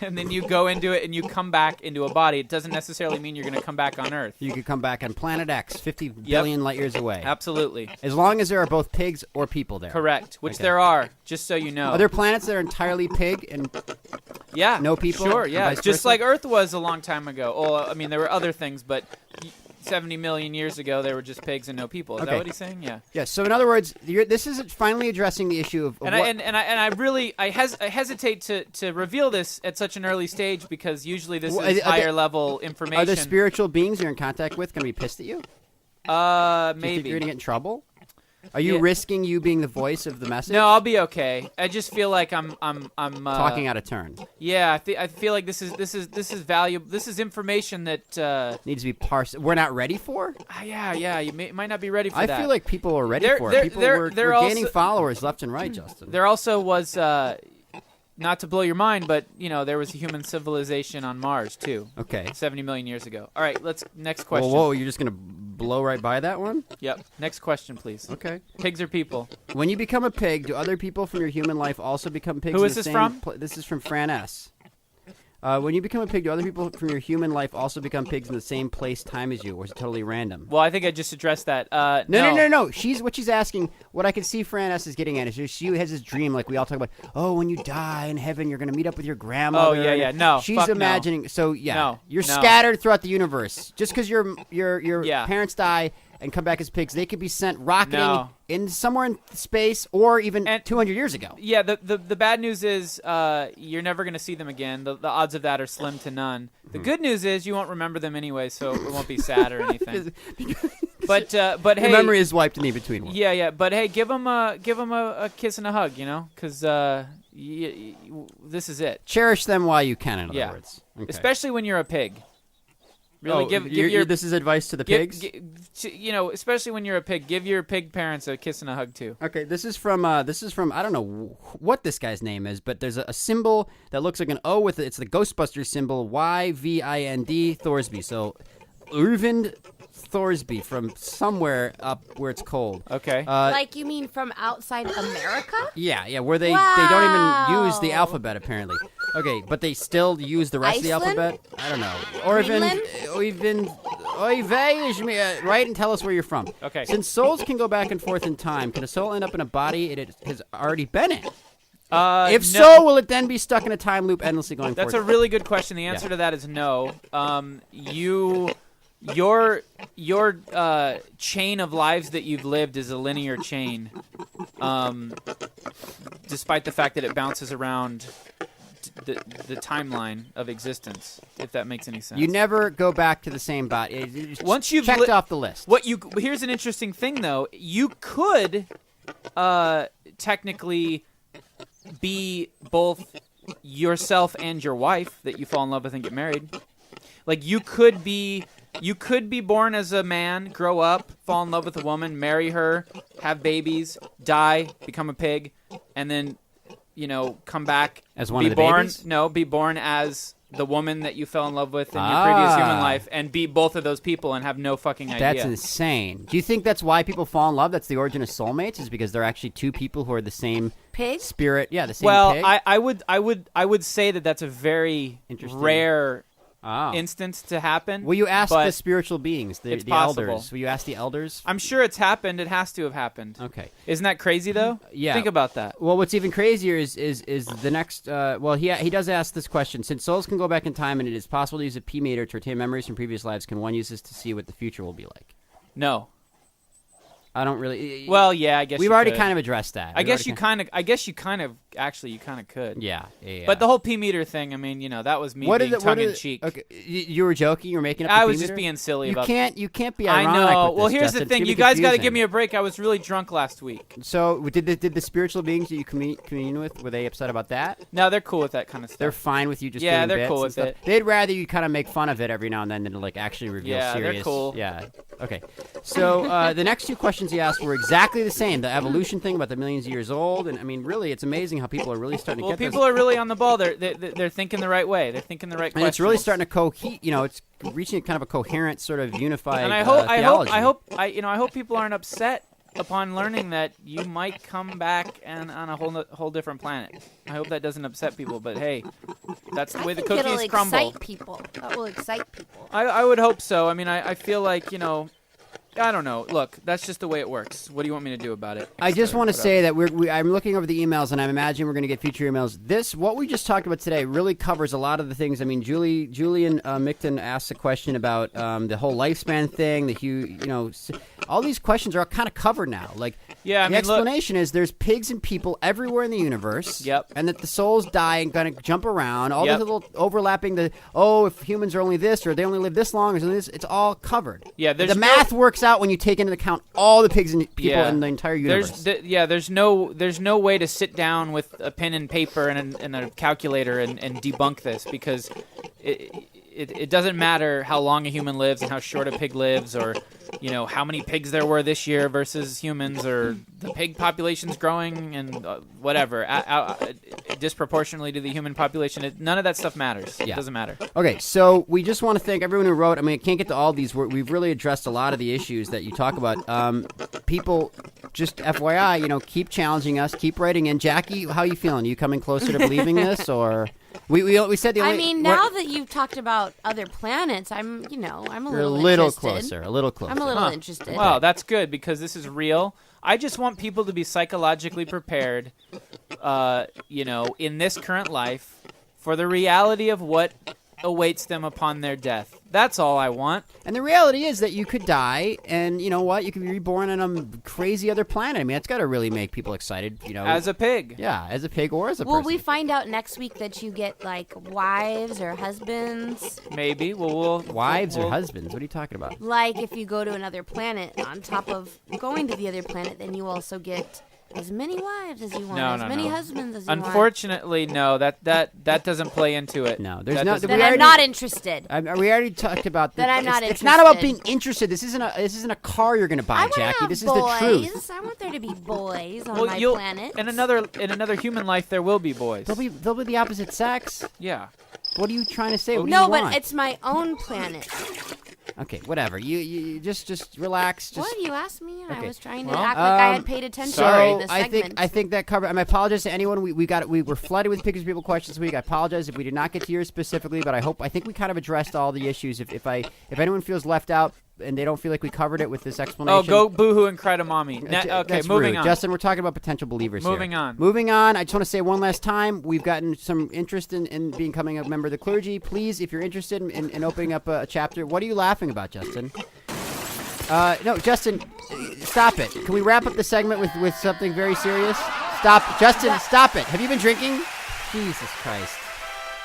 and then you go into it and you come back into a body. It doesn't necessarily mean you're going to come back on Earth. You could come back on Planet X, 50 billion light years away. Absolutely. As long as there are both pigs or people there. Correct. Which there are, just so you know. Are there planets that are entirely pig and no people? Sure, and yeah. vice Just versa? like Earth was a long time ago. Well, I mean, there were other things, but 70 million years ago, there were just pigs and no people. Is that what he's saying? Yeah. Yeah. So in other words, this is finally addressing the issue of I hesitate to reveal this at such an early stage because usually this is higher level information. Are the spiritual beings you're in contact with going to be pissed at you? Maybe. Do you think you're going to get in trouble? Are you risking you being the voice of the message? No, I'll be okay. I just feel like I'm talking out of turn. Yeah, I feel like this is valuable. This is information that needs to be parsed. We're not ready for. Yeah. You might not be ready for that. I feel like people are ready for it. People were gaining followers left and right, Justin. There also was. Not to blow your mind, but there was a human civilization on Mars too. Okay. 70 million years ago. All right, next question. Whoa, you're just gonna blow right by that one. Yep. Next question, please. Okay. Pigs or people? When you become a pig, do other people from your human life also become pigs? Who in is the this same from? This is from Fran S. When you become a pig, do other people from your human life also become pigs in the same place, time as you, or is it totally random? Well, I think I just addressed that. No. She's asking. What I can see Fran S is getting at is she has this dream, like we all talk about. Oh, when you die in heaven, you're gonna meet up with your grandmother. Oh yeah. No. She's fuck imagining. So yeah, No, you're no. scattered throughout the universe. Just because your Yeah. parents die and come back as pigs, they could be sent rocketing No. in somewhere in space, or even And- 200 years ago. Yeah, the bad news is you're never going to see them again. The odds of that are slim to none. The good news is you won't remember them anyway, so it won't be sad or anything. But hey, Your memory is wiped in between. One. Yeah. But hey, give them a kiss and a hug, because this is it. Cherish them while you can. In other Yeah. words, okay. Especially when you're a pig. Really, give this is advice to the pigs. Especially when you're a pig, give your pig parents a kiss and a hug too. Okay, this is from I don't know what this guy's name is, but there's a symbol that looks like an O with it's the Ghostbusters symbol, YVIND Thorsby. So Urvind Thorsby from somewhere up where it's cold. Okay. Like you mean from outside America? Yeah, where they don't even use the Wow. alphabet apparently. Okay, but they still use the rest Iceland? of the alphabet. I don't know. Oyvind, write and tell us where you're from. Okay. Since souls can go back and forth in time, can a soul end up in a body it has already been in? If no. so, will it then be stuck in a time loop endlessly going That's forward? a really good question. The answer to that is no. Your chain of lives that you've lived is a linear chain, despite the fact that it bounces around the timeline of existence. If that makes any sense. You never go back to the same body. Once you've checked off the list. Here's an interesting thing though. You could technically be both yourself and your wife that you fall in love with and get married. Like you could be born as a man, grow up, fall in love with a woman, marry her, have babies, die, become a pig, and then come back As one be of the born babies? No, be born as the woman that you fell in love with in your previous human life, and be both of those people and have no fucking idea. That's insane. Do you think that's why people fall in love? That's the origin of soulmates, is because they're actually two people who are the same Pig? spirit. Yeah, the same Well, pig. I would say that that's a very Interesting. rare Oh. instance to happen. Will you ask but the spiritual beings, the it's possible. elders? Will you ask the elders? I'm sure it's happened. It has to have happened. Okay. Isn't that crazy though? Yeah. Think about that. Well, what's even crazier is the next. He does ask this question: since souls can go back in time and it is possible to use a P meter to retain memories from previous lives, can one use this to see what the future will be like? No. I don't really. Well, yeah, I guess we've you already could. kind of addressed that. I guess you kind of could. Yeah. But the whole P meter thing, I mean, that was me being tongue in cheek. Okay, you were joking. You were making up. I the was P just meter? being silly You about. can't be I ironic. know. With Well, this, here's Justin. the It's thing. gonna You be guys got to confusing. give me a break. I was really drunk last week. So did the spiritual beings that you commune with, were they upset about that? No, they're cool with that kind of stuff. They're fine with you just Yeah, doing they're bits cool and with stuff. it. They'd rather you kind of make fun of it every now and then than to like actually reveal Yeah, they're serious. cool. Yeah. Okay. So the next two questions he asked were exactly the same. The evolution thing about the millions of years old, and I mean, really, it's amazing how people are really starting to Well, get people this. are really on the ball. They're thinking the right way. They're thinking the right And it's really questions. starting to it's reaching kind of a coherent sort of unified. And I hope people aren't upset upon learning that you might come back and on a whole different planet. I hope that doesn't upset people. But hey, that's the way the I think cookies it'll crumble. excite people. That will excite people. I would hope so. I mean, I feel like I don't know. Look, that's just the way it works. What do you want me to do about it? I just want to Whatever. say that I'm looking over the emails, and I imagine we're going to get future emails. What we just talked about today really covers a lot of the things. I mean, Julian Mickton asked a question about the whole lifespan thing. All these questions are all kind of covered now. Like, Yeah, I the mean, explanation is there's pigs and people everywhere in the universe. Yep. And that the souls die and going to jump around. All Yep. the little overlapping. If humans are only this or they only live this long or this, it's all covered. Yeah, the math works out when you take into account all the pigs and people Yeah. in the entire universe. There's no way to sit down with a pen and paper and a calculator and debunk this, because it doesn't matter how long a human lives and how short a pig lives, or how many pigs there were this year versus humans, or the pig population's growing and whatever. disproportionately to the human population. None of that stuff matters. It doesn't matter. Okay, so we just want to thank everyone who wrote. I mean, I can't get to all these. We've really addressed a lot of the issues that you talk about. People, just FYI, keep challenging us, keep writing in. Jackie, how are you feeling? Are you coming closer to believing this, or we said the only? I mean, now that you've talked about other planets, I'm a you're little closer, a little closer. I'm a little interested. Well, that's good because this is real. I just want people to be psychologically prepared, in this current life for the reality of what awaits them upon their death. That's all I want. And the reality is that you could die, and you know what? You could be reborn on a crazy other planet. I mean, that's got to really make people excited, As a pig. Yeah, as a pig or as a Will person. we find out next week that you get like wives or husbands? Maybe. Well, Wives or husbands? What are you talking about? Like if you go to another planet, on top of going to the other planet, then you also get as many wives as you want, as many husbands as you want. Unfortunately, no. That doesn't play into it. No, there's That no. doesn't- Then I'm not interested. We already talked about Then I'm not It's not about interested. being interested. This isn't a car you're gonna buy, I want Jackie. to have This is boys. the truth. I want there to be boys on Well, my you'll- planet. in another human life, there will be boys. They'll be the opposite sex. Yeah. What are you trying to say? What do No, you but want? it's my own planet. Okay, whatever. You just relax. Just What? You asked me, and Okay. I was trying to Well, act like I had paid attention So during the segment. I think that covered. I apologize to anyone. We were flooded with pictures of people questions this week. I apologize if we did not get to yours specifically, but I think we kind of addressed all the issues. If anyone feels left out and they don't feel like we covered it with this explanation. Oh, go boohoo and cry to mommy. Okay, That's moving rude. on. Justin, we're talking about potential believers Moving here. on. Moving on. I just want to say one last time, we've gotten some interest in becoming a member of the clergy. Please, if you're interested in opening up a chapter, what are you laughing about, Justin? No, Justin, stop it. Can we wrap up the segment with something very serious? Stop. Justin, stop it. Have you been drinking? Jesus Christ.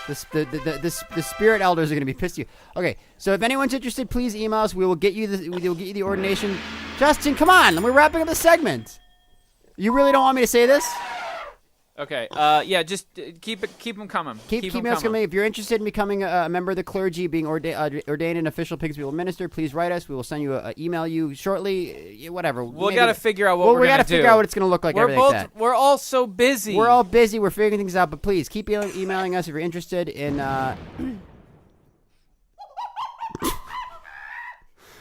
The spirit elders are going to be pissed at you. Okay, so if anyone's interested, please email us. We will get you the ordination. Justin, come on. We're wrapping up the segment. You really don't want me to say this? Okay. Yeah. Just keep them coming. Keep us coming. If you're interested in becoming a member of the clergy, being ordained an official Pigs People minister, please write us. We will send you email you shortly. Whatever. We'll got to figure out what we're we going to got do. to figure out what it's going to look like. Everything like that. We're all so busy. We're all busy. We're figuring things out. But please keep emailing us if you're interested in.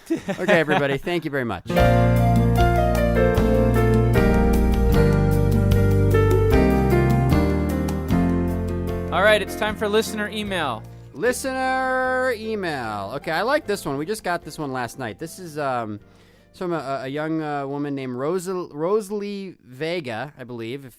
Okay, everybody. Thank you very much. All right, it's time for listener email. Listener email. Okay, I like this one. We just got this one last night. This is from a young woman named Rosalie Vega, I believe.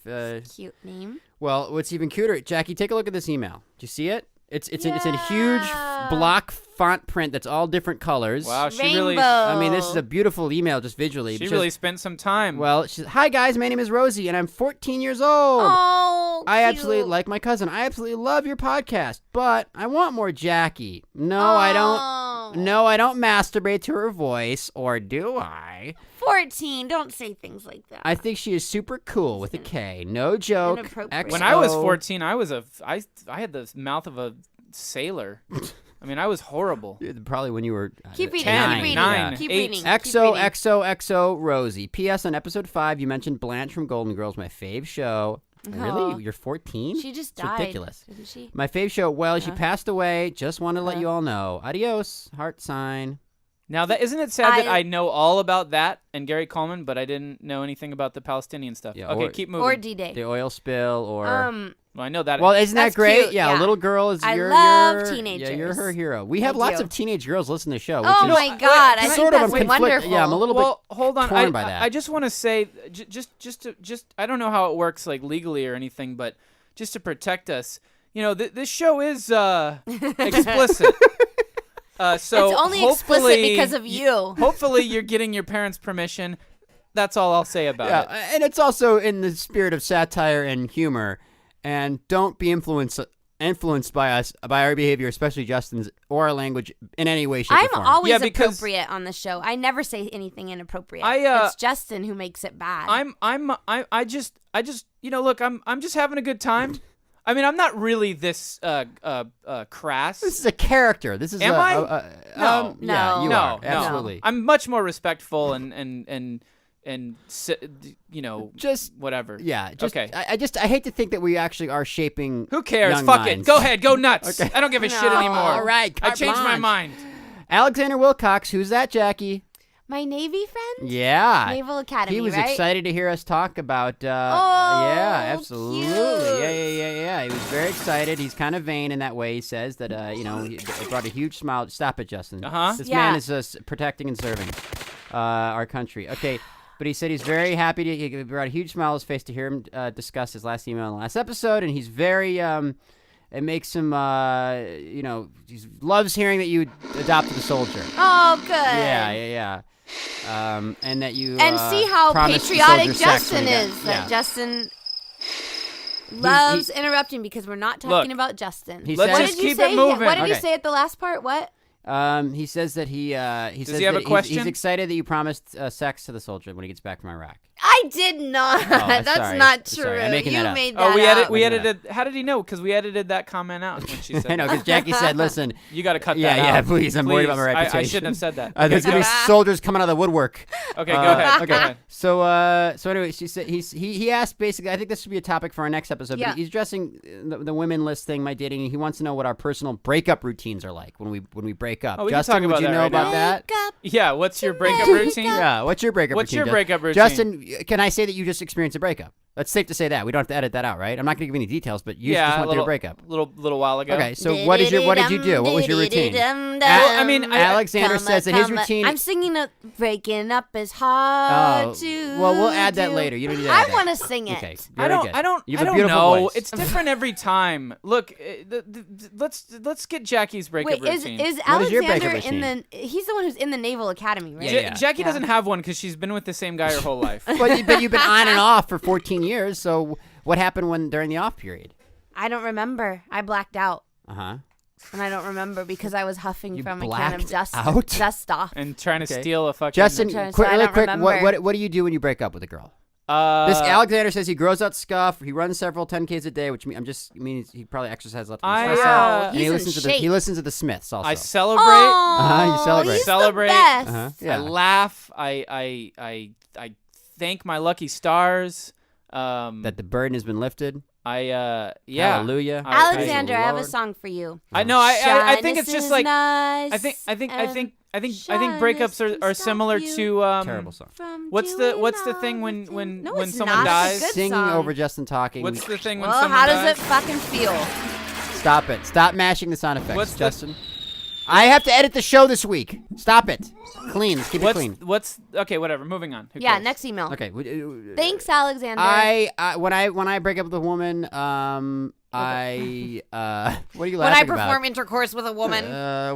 Cute name. Well, what's even cuter, Jackie, take a look at this email. Do you see it? It's in huge block font print that's all different colors. Wow, she Rainbow. really. I mean, this is a beautiful email just visually. She really spent some time. Well, she says, "Hi guys, my name is Rosie and I'm 14 years old. Oh, I cute. absolutely like my cousin. I absolutely love your podcast, but I want more Jackie. No, I don't. No, I don't masturbate to her voice, or do I? 14. Don't say things like that. I think she is super cool with a K. No joke. Inappropriate. XO. when I was 14, I had the mouth of a sailor. I mean, I was horrible. Probably when you were Keep reading. 10, Keep reading. 9, Keep 8. reading. XOXOXO Rosie. P.S. On episode 5, you mentioned Blanche from Golden Girls, my fave show. Really? You're 14? She just It's died. ridiculous. Didn't she? My fave show. Well, she passed away. Just wanted to let you all know. Adios. Heart sign. Now, isn't it sad that I know all about that and Gary Coleman, but I didn't know anything about the Palestinian stuff? Yeah, okay, or- keep moving. Or D-Day. The oil spill or... Well, I know that. well, isn't that That's great? cute, Yeah, a yeah. little girl is I your... love Yeah, teenagers. you're her hero. We have I lots do. of teenage girls listen to the show. Which Oh is, my God! I sort think of, that's I'm wonderful. Yeah, I'm a little well, bit hold on. torn by that. I just want to say, just I don't know how it works like legally or anything, but just to protect us, this show is explicit. So It's only explicit hopefully because of you. Hopefully, you're getting your parents' permission. That's all I'll say about Yeah, it. and it's also in the spirit of satire and humor. And don't be influenced by us, by our behavior, especially Justin's, or our language in any way, shape, or I'm form. always Yeah, because- appropriate on the show. I never say anything inappropriate. it's Justin who makes it bad. I just look, I'm just having a good time. I mean, I'm not really this crass. This is a character. This is Am I? No. Yeah, No. you No, are. no. Absolutely. I'm much more respectful and Just whatever. Yeah. Just, okay. I hate to think that we actually are shaping. Who cares? young Fuck minds. it. Go ahead. Go nuts. Okay. I don't give a shit anymore. All right. I carte changed my blanche. mind. Alexander Wilcox. Who's that, Jackie? My Navy friend? Yeah. Naval Academy, He was right? excited to hear us talk about. Oh, yeah, absolutely. cute. Yeah. He was very excited. He's kind of vain in that way. He says that, it brought a huge smile. Stop it, Justin. Uh-huh. This Yeah. man is protecting and serving our country. Okay. But he said he's very happy to. He brought a huge smile on his face to hear him discuss his last email in the last episode, and he's very. It makes him. He loves hearing that you adopted a soldier. Oh, good. Yeah. And that you. And see how promised the patriotic soldier sex Justin when he got- is. That yeah. Justin loves interrupting because we're not talking about Justin. he Let's says- What just did you keep say? it moving. What did he Okay. say at the last part? What? He says that he says he have that a question? He's excited that you promised sex to the soldier when he gets back from Iraq. I did not. I'm That's sorry. not true. Sorry, I'm making you that up. made that Oh, up. we Look at edited. How did he know? Because we edited that comment out when she said. I know, because Jackie said, "Listen, You got to cut yeah, that yeah, out. please. I'm worried about my Please. reputation. I shouldn't have said that. There's gonna be soldiers coming out of the woodwork." Okay, go ahead. Okay. Go ahead. So anyway, she said he asked basically. I think this should be a topic for our next episode. Yeah. But he's addressing the women list thing, my dating. He wants to know what our personal breakup routines are like when we break up. Oh, we can Justin, talk about would you that know right about now. that? Yeah. What's your breakup routine? Yeah. What's your breakup What's routine? your Justin? breakup routine? Justin, can I say that you just experienced a breakup? That's safe to say that. We don't have to edit that out, right? I'm not going to give any details, but you just went through a breakup. Little while ago. Okay, so what did you do? What was your routine? Well, I mean, Alexander says that his routine. I'm singing breaking up is hard to well, we'll add that do. later. You don't need to I add that. want to sing it. Okay, I very don't. good. I don't. You I have a don't beautiful know. voice. It's different every time. Look, let's get Jackie's breakup Wait, routine. is What is your Alexander breakup in the? He's the one who's in the Naval Academy, right? Yeah. Jackie doesn't have one because she's been with the same guy her whole life. But you've been on and off for 14 years. So what happened during the off period? I don't remember. I blacked out, And and I don't remember because I was huffing You from a can of blacked dust. out? Dust off. And trying to Okay. steal a fucking. Justin, trying to quick, say I really don't quick. remember. What do you do when you break up with a girl? This Alexander says he grows out scuff. He runs several 10Ks a day, which means he probably exercises left. I, and uh, and he He's in listens to shape. he listens to the Smiths also. I celebrate. You celebrate. He's Celebrate. The best. Uh-huh. I Yeah. laugh. I thank my lucky stars. That the burden has been lifted. Yeah. Hallelujah. Alexander, I have a Lord. song for you. I know. I think it's Shyness just is like nice I think and breakups shyness are can similar stop to Terrible song. from What's the doing thing when all when the when things. No, someone it's not. It's a dies? good Singing song. over Justin talking. What's the thing when Well, someone how dies? does it fucking feel? Stop it. Stop mashing the sound effects, What's the- Justin. I have to edit the show this week. Stop it. Clean. Let's keep it clean. What's okay? Whatever. Moving on. Who Yeah, cares? next email. Okay. Thanks, Alexander. When I break up with a woman, what are you laughing when I perform about? intercourse with a woman.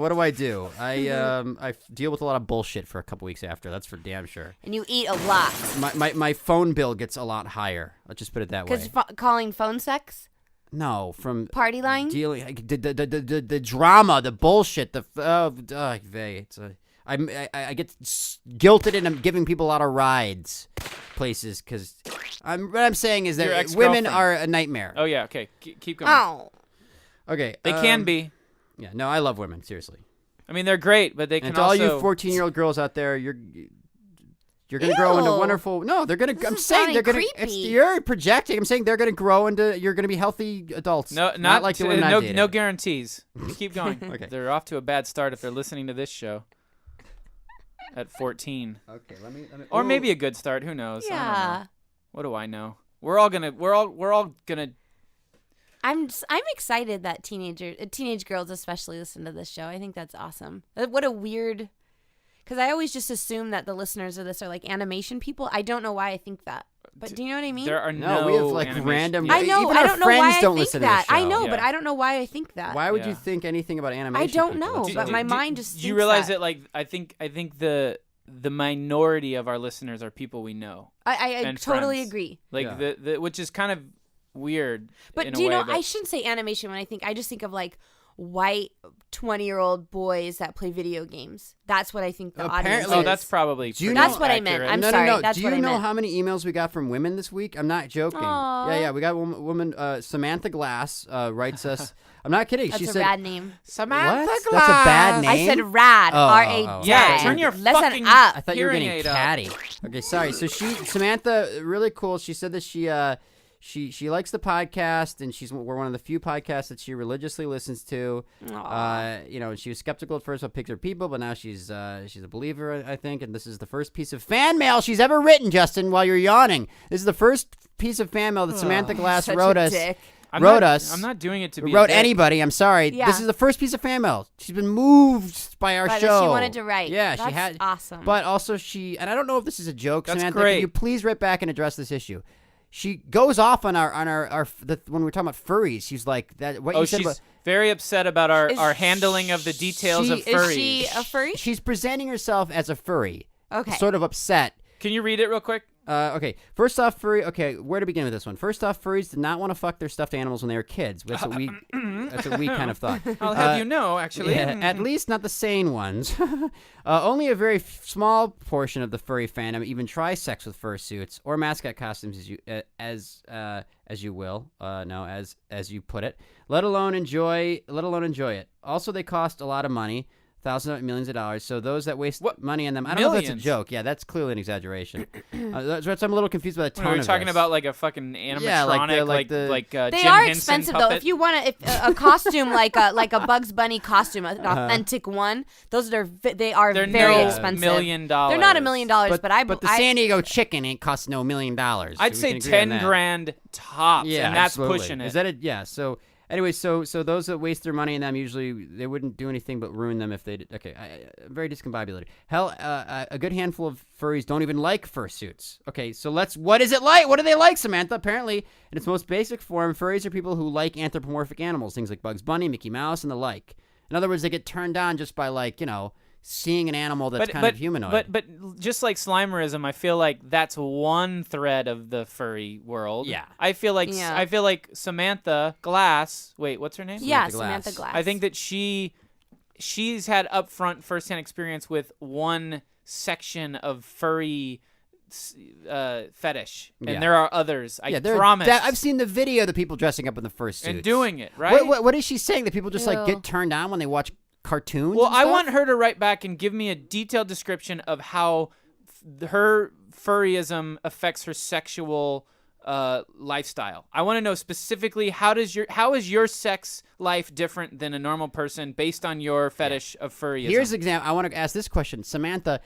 What do I do? I deal with a lot of bullshit for a couple weeks after. That's for damn sure. And you eat a lot. My phone bill gets a lot higher. Let's just put it that way. Because calling phone sex? No, from Party line? dealing the drama, the bullshit, I get guilted and I'm giving people a lot of rides places because what I'm saying is Your that ex-girlfriend. women are a nightmare. Oh yeah. Okay. Keep going. Oh. Okay, They can be. Yeah, no, I love women seriously. I mean, they're great, but they can And to also. all you 14-year-old girls out there, you're gonna grow into Ew. wonderful. No, they're gonna. This I'm is saying they're sounding gonna. creepy. You're projecting. I'm saying they're gonna grow into. You're gonna be healthy adults. No, not like the women I'm dating. no guarantees. Keep going. Okay. They're off to a bad start if they're listening to this show at 14, Okay, let me. or maybe a good start. Who knows? I don't know. Yeah. What do I know? We're all gonna. I'm excited that teenage girls especially listen to this show. I think that's awesome. What a weird... Because I always just assume that the listeners of this are like animation people. I don't know why I think that. But do you know what I mean? There are No, we have like animation random. people. I know. Even I our don't know why friends I don't think listen to that. this I know, show. but Yeah. I don't know why I think that. Why would Yeah. you think anything about animation? I don't people? know, That's but so- my mind just Do you thinks realize that. that? Like, I think the minority of our listeners are people we know. I and totally friends. agree. Like Yeah. the which is kind of weird. But in do a you way, know, but I shouldn't say animation when I just think of like white 20-year-old boys that play video games. That's what I think the audience Apparently- Oh, is. that's probably. That's what I meant. accurate. I'm no, sorry. No, no. That's Do what you I know meant. how many emails we got from women this week? I'm not joking. Aw. Yeah, we got a woman. Samantha Glass writes us. I'm not kidding. That's she a said, rad name. Samantha "What? Glass. That's a bad name." I said rad. Oh, R-A-D. oh, oh. Yeah, turn your Listen fucking- up. I thought you were Hearing getting aid up. catty. Okay, sorry. So Samantha, really cool. She said that she likes the podcast, and we're one of the few podcasts that she religiously listens to. She was skeptical at first about Picture People, but now she's a believer, I think. And this is the first piece of fan mail she's ever written. Justin, while you're yawning, this is the first piece of fan mail that Samantha Glass Such wrote a us. dick. I'm us. not doing it to be. Wrote a dick. anybody. I'm sorry. Yeah. This is the first piece of fan mail. She's been moved by our But show. she wanted to write. Yeah, That's she had. awesome. But also and I don't know if this is a joke, That's Samantha. great. Can you please write back and address this issue? She goes off on when we're talking about furries. She's like that. What Oh, you said she's about, very upset about our Is handling of the details of furries. Is she a furry? she's presenting herself as a furry. Okay. Sort of upset. Can you read it real quick? Okay. First off, furry. Okay, where to begin with this one? First off, furries did not want to fuck their stuffed animals when they were kids. That's what we. That's what we kind of thought. I'll have you know, actually. Yeah, at least not the sane ones. Only a very small portion of the furry fandom even tries sex with fursuits or mascot costumes, as you put it. Let alone enjoy it. Also, they cost a lot of money. Thousands of millions of dollars. So those that waste money on them, I don't know if that's a Millions? joke. Yeah, that's clearly an exaggeration. That's I'm a little confused by the tone We're of talking this. about like a fucking animatronic, Yeah, like the- They Jim are Henson expensive though. puppet. If you want a costume like a Bugs Bunny costume, an authentic one, they're They're very no expensive. $1 million. They're not $1 million, but the San Diego chicken ain't cost no $1 million. I'd So we say can agree on 10 that. grand tops, Yeah, and that's absolutely. pushing it. Is that it? Yeah. So anyway, so those that waste their money on them usually they wouldn't do anything but ruin them if they did. Okay, very discombobulated. Hell, a good handful of furries don't even like fursuits. Okay, so what is it like? What do they like, Samantha? Apparently, in its most basic form, furries are people who like anthropomorphic animals, things like Bugs Bunny, Mickey Mouse, and the like. In other words, they get turned on just by seeing an animal that's kind of humanoid. But just like Slimerism, I feel like that's one thread of the furry world. Yeah. I feel like Samantha Glass. Wait, what's her name? Yeah, Samantha Samantha Glass. Glass. I think that she's had upfront firsthand experience with one section of furry fetish, and Yeah. there are others. I there- promise. I've seen the video of the people dressing up in the fursuits and doing it right. What is she saying? That people just Ew. get turned on when they watch cartoons? Well, and I stuff? want her to write back and give me a detailed description of how her furryism affects her sexual lifestyle. I want to know specifically how is your sex life different than a normal person based on your fetish of furryism? Here's an example. I want to ask this question, Samantha.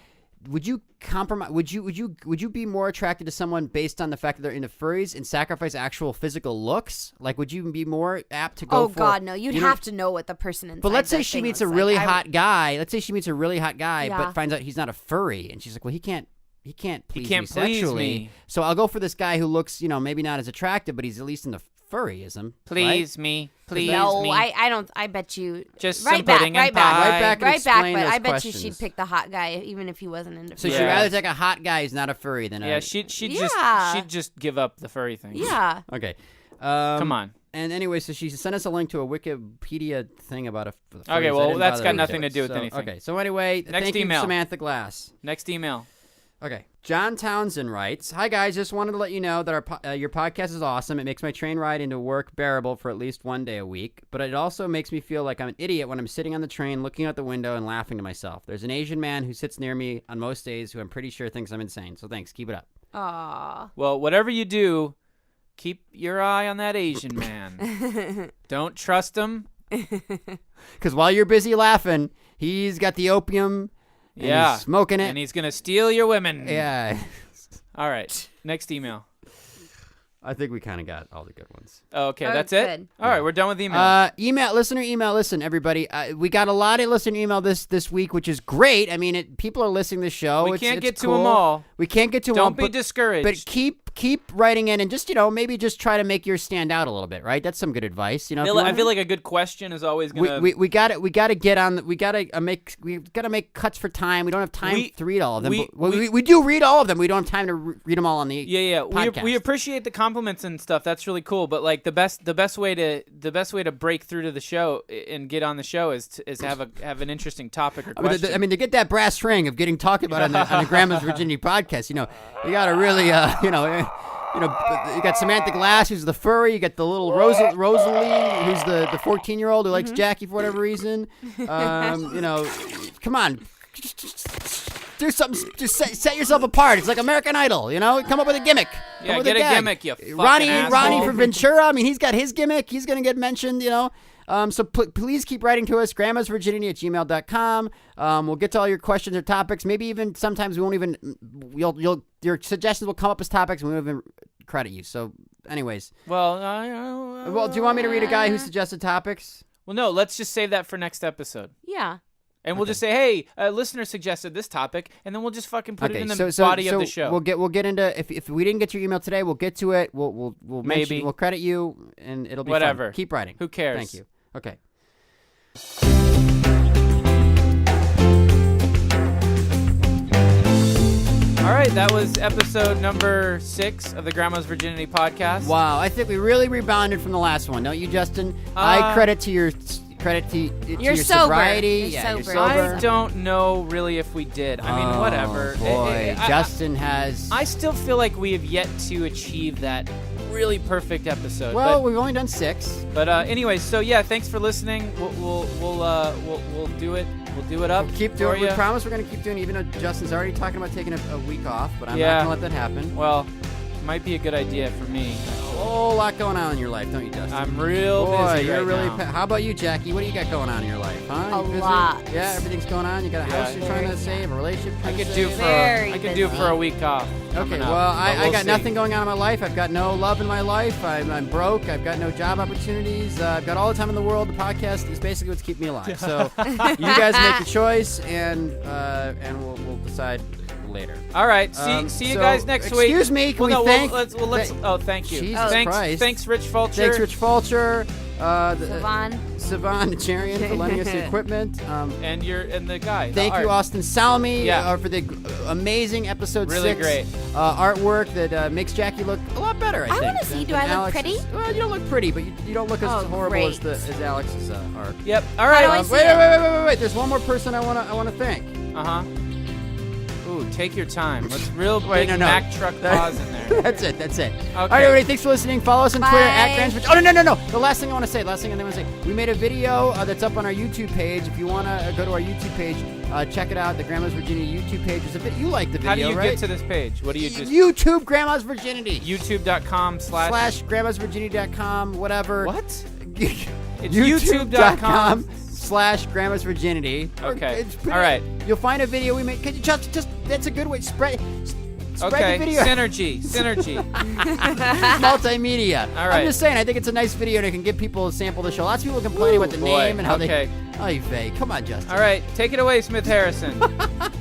Would you compromise? Would you be more attracted to someone based on the fact that they're into furries and sacrifice actual physical looks? Like, would you be more apt to go? Oh for, God, no! You'd you know- have to know what the person inside. But let's say that she thing meets looks a really like. hot guy. Let's say she meets a really hot guy, Yeah. but finds out he's not a furry, and she's like, "Well, he can't please can't me please sexually. me. So I'll go for this guy who looks, maybe not as attractive, but he's at least into furryism. Please me, please No, me. I don't. I bet you. Just right some back, pudding and right back, pie. Right back and right back. explain But those I bet you questions. she'd pick the hot guy even if he wasn't into. So furry. she'd Yeah. rather take a hot guy who's not a furry than a Yeah, she'd Yeah. just give up the furry thing. Yeah. Okay. Come on. And anyway, so she sent us a link to a Wikipedia thing about a. Okay, well, that's got nothing to do with anything. Okay, so anyway, Next thank email. you, Samantha Glass. Next email. Okay. John Townsend writes, "Hi guys, just wanted to let you know that your podcast is awesome. It makes my train ride into work bearable for at least one day a week, but it also makes me feel like I'm an idiot when I'm sitting on the train looking out the window and laughing to myself. There's an Asian man who sits near me on most days who I'm pretty sure thinks I'm insane. So thanks, keep it up." Aw. Well, whatever you do, keep your eye on that Asian man. Don't trust him. Because while you're busy laughing, he's got the opium. And Yeah. he's smoking it. And he's gonna steal your women. Yeah. All right. Next email. I think we kind of got all the good ones. Oh, okay, Oh, that's good. it. All right, we're done with email. Listener email. Listen, everybody, we got a lot of listener email this week, which is great. I mean, people are listening to the show. We It's can't get to cool. them all. We can't get to them all. Don't be discouraged. But keep keep writing in and just, maybe just try to make yours stand out a little bit, right? That's some good advice. If you I feel like a good question is always gonna. We got to get on. We got to make cuts for time. We don't have time to read all of them. We do read all of them. We don't have time to read them all on the podcast. We appreciate the compliments and stuff. That's really cool. But like the best way to break through to the show and get on the show is to have an interesting topic or question. I mean, to get that brass ring of getting talked about on the Grandma's Virginity podcast, you got to really, you got Samantha Glass, who's the furry. You got the little Rosalie, who's the 14-year-old who likes Jackie for whatever reason. Come on. Do something. Just set yourself apart. It's like American Idol, Come up with a gimmick. Yeah, get a gimmick, you fucking Ronnie asshole. from Ventura. I mean, he's got his gimmick. He's going to get mentioned, So please keep writing to us, grandmasvirginity@gmail.com. We'll get to all your questions or topics. Maybe even sometimes we won't even, your suggestions will come up as topics and we won't even credit you. So anyways. Well, do you want me to read a guy who suggested topics? Well, no, let's just save that for next episode. Yeah. And we'll just say, hey, a listener suggested this topic, and then we'll just fucking put it in the body of the show. We'll get into if we didn't get your email today, we'll get to it. We'll mention, we'll credit you, and it'll be whatever. Fun. Keep writing. Who cares? Thank you. Okay. All right, that was episode number 6 of the Grandma's Virginity podcast. Wow, I think we really rebounded from the last one, don't you, Justin? I credit to your your sobriety. You're sober. I don't know really if we did. I mean, whatever. Boy, Justin has. I still feel like we have yet to achieve that really perfect episode. Well, we've only done 6. But anyway, so yeah, thanks for listening. We'll do it. We'll do it up. We'll keep doing. We promise we're gonna keep doing, even though Justin's already talking about taking a week off. But I'm not gonna let that happen. Well, might be a good idea for me. A whole lot going on in your life, don't you, Justin? I'm real busy you're right really. now. How about you, Jackie? What do you got going on in your life, huh? A lot. Yeah, everything's going on. You got a house you're trying to save, a relationship. I could do for a week off. Okay, well, I got nothing going on in my life. I've got no love in my life. I'm broke. I've got no job opportunities. I've got all the time in the world. The podcast is basically what's keeping me alive. So you guys make your choice, and we'll decide later. All right. See you guys next week. Excuse me. Can well, we thank? Oh, thank you. Jesus Christ. Thanks, Rich Fulcher. Thanks, Rich Fulcher. Savan Charian for lending us the equipment. And the guy. Thank you, Austin Salmi, for the amazing episode 6. Really great artwork that makes Jackie look a lot better. I think. want to see. Do I look pretty? Well, you don't look pretty, but you don't look as horrible as Alex's art. Yep. All right. Wait. There's one more person I want to thank. Ooh, take your time. Let's big Mack truck pause in there. That's it. Okay. All right, everybody. Thanks for listening. Follow us on Twitter @GrandsVirginity. Oh no. The last thing I want to say. We made a video that's up on our YouTube page. If you want to go to our YouTube page, check it out. The Grandma's Virginity YouTube page. You like the video, How do you right? get to this page? What do you just? YouTube Grandma's Virginity. YouTube.com/ grandmasvirginity.com. Whatever. What? It's YouTube.com/Grandma's Virginity. Okay. All right. You'll find a video we made. Just that's a good way. Spread the video. Synergy. Multimedia. All right. I'm just saying, I think it's a nice video and it can give people a sample of the show. Lots of people complaining about the name and how they. Oh, Faye. Come on, Justin. All right. Take it away, Smith Harrison.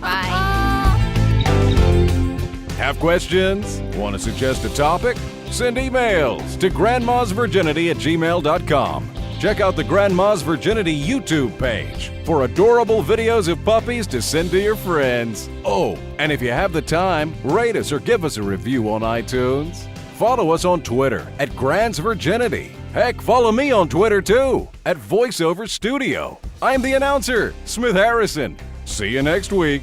Bye. Have questions? Want to suggest a topic? Send emails to grandmasvirginity@gmail.com. Check out the Grandma's Virginity YouTube page for adorable videos of puppies to send to your friends. Oh, and if you have the time, rate us or give us a review on iTunes. Follow us on Twitter @GrandsVirginity. Heck, follow me on Twitter too, @VoiceOverStudio. I'm the announcer, Smith Harrison. See you next week.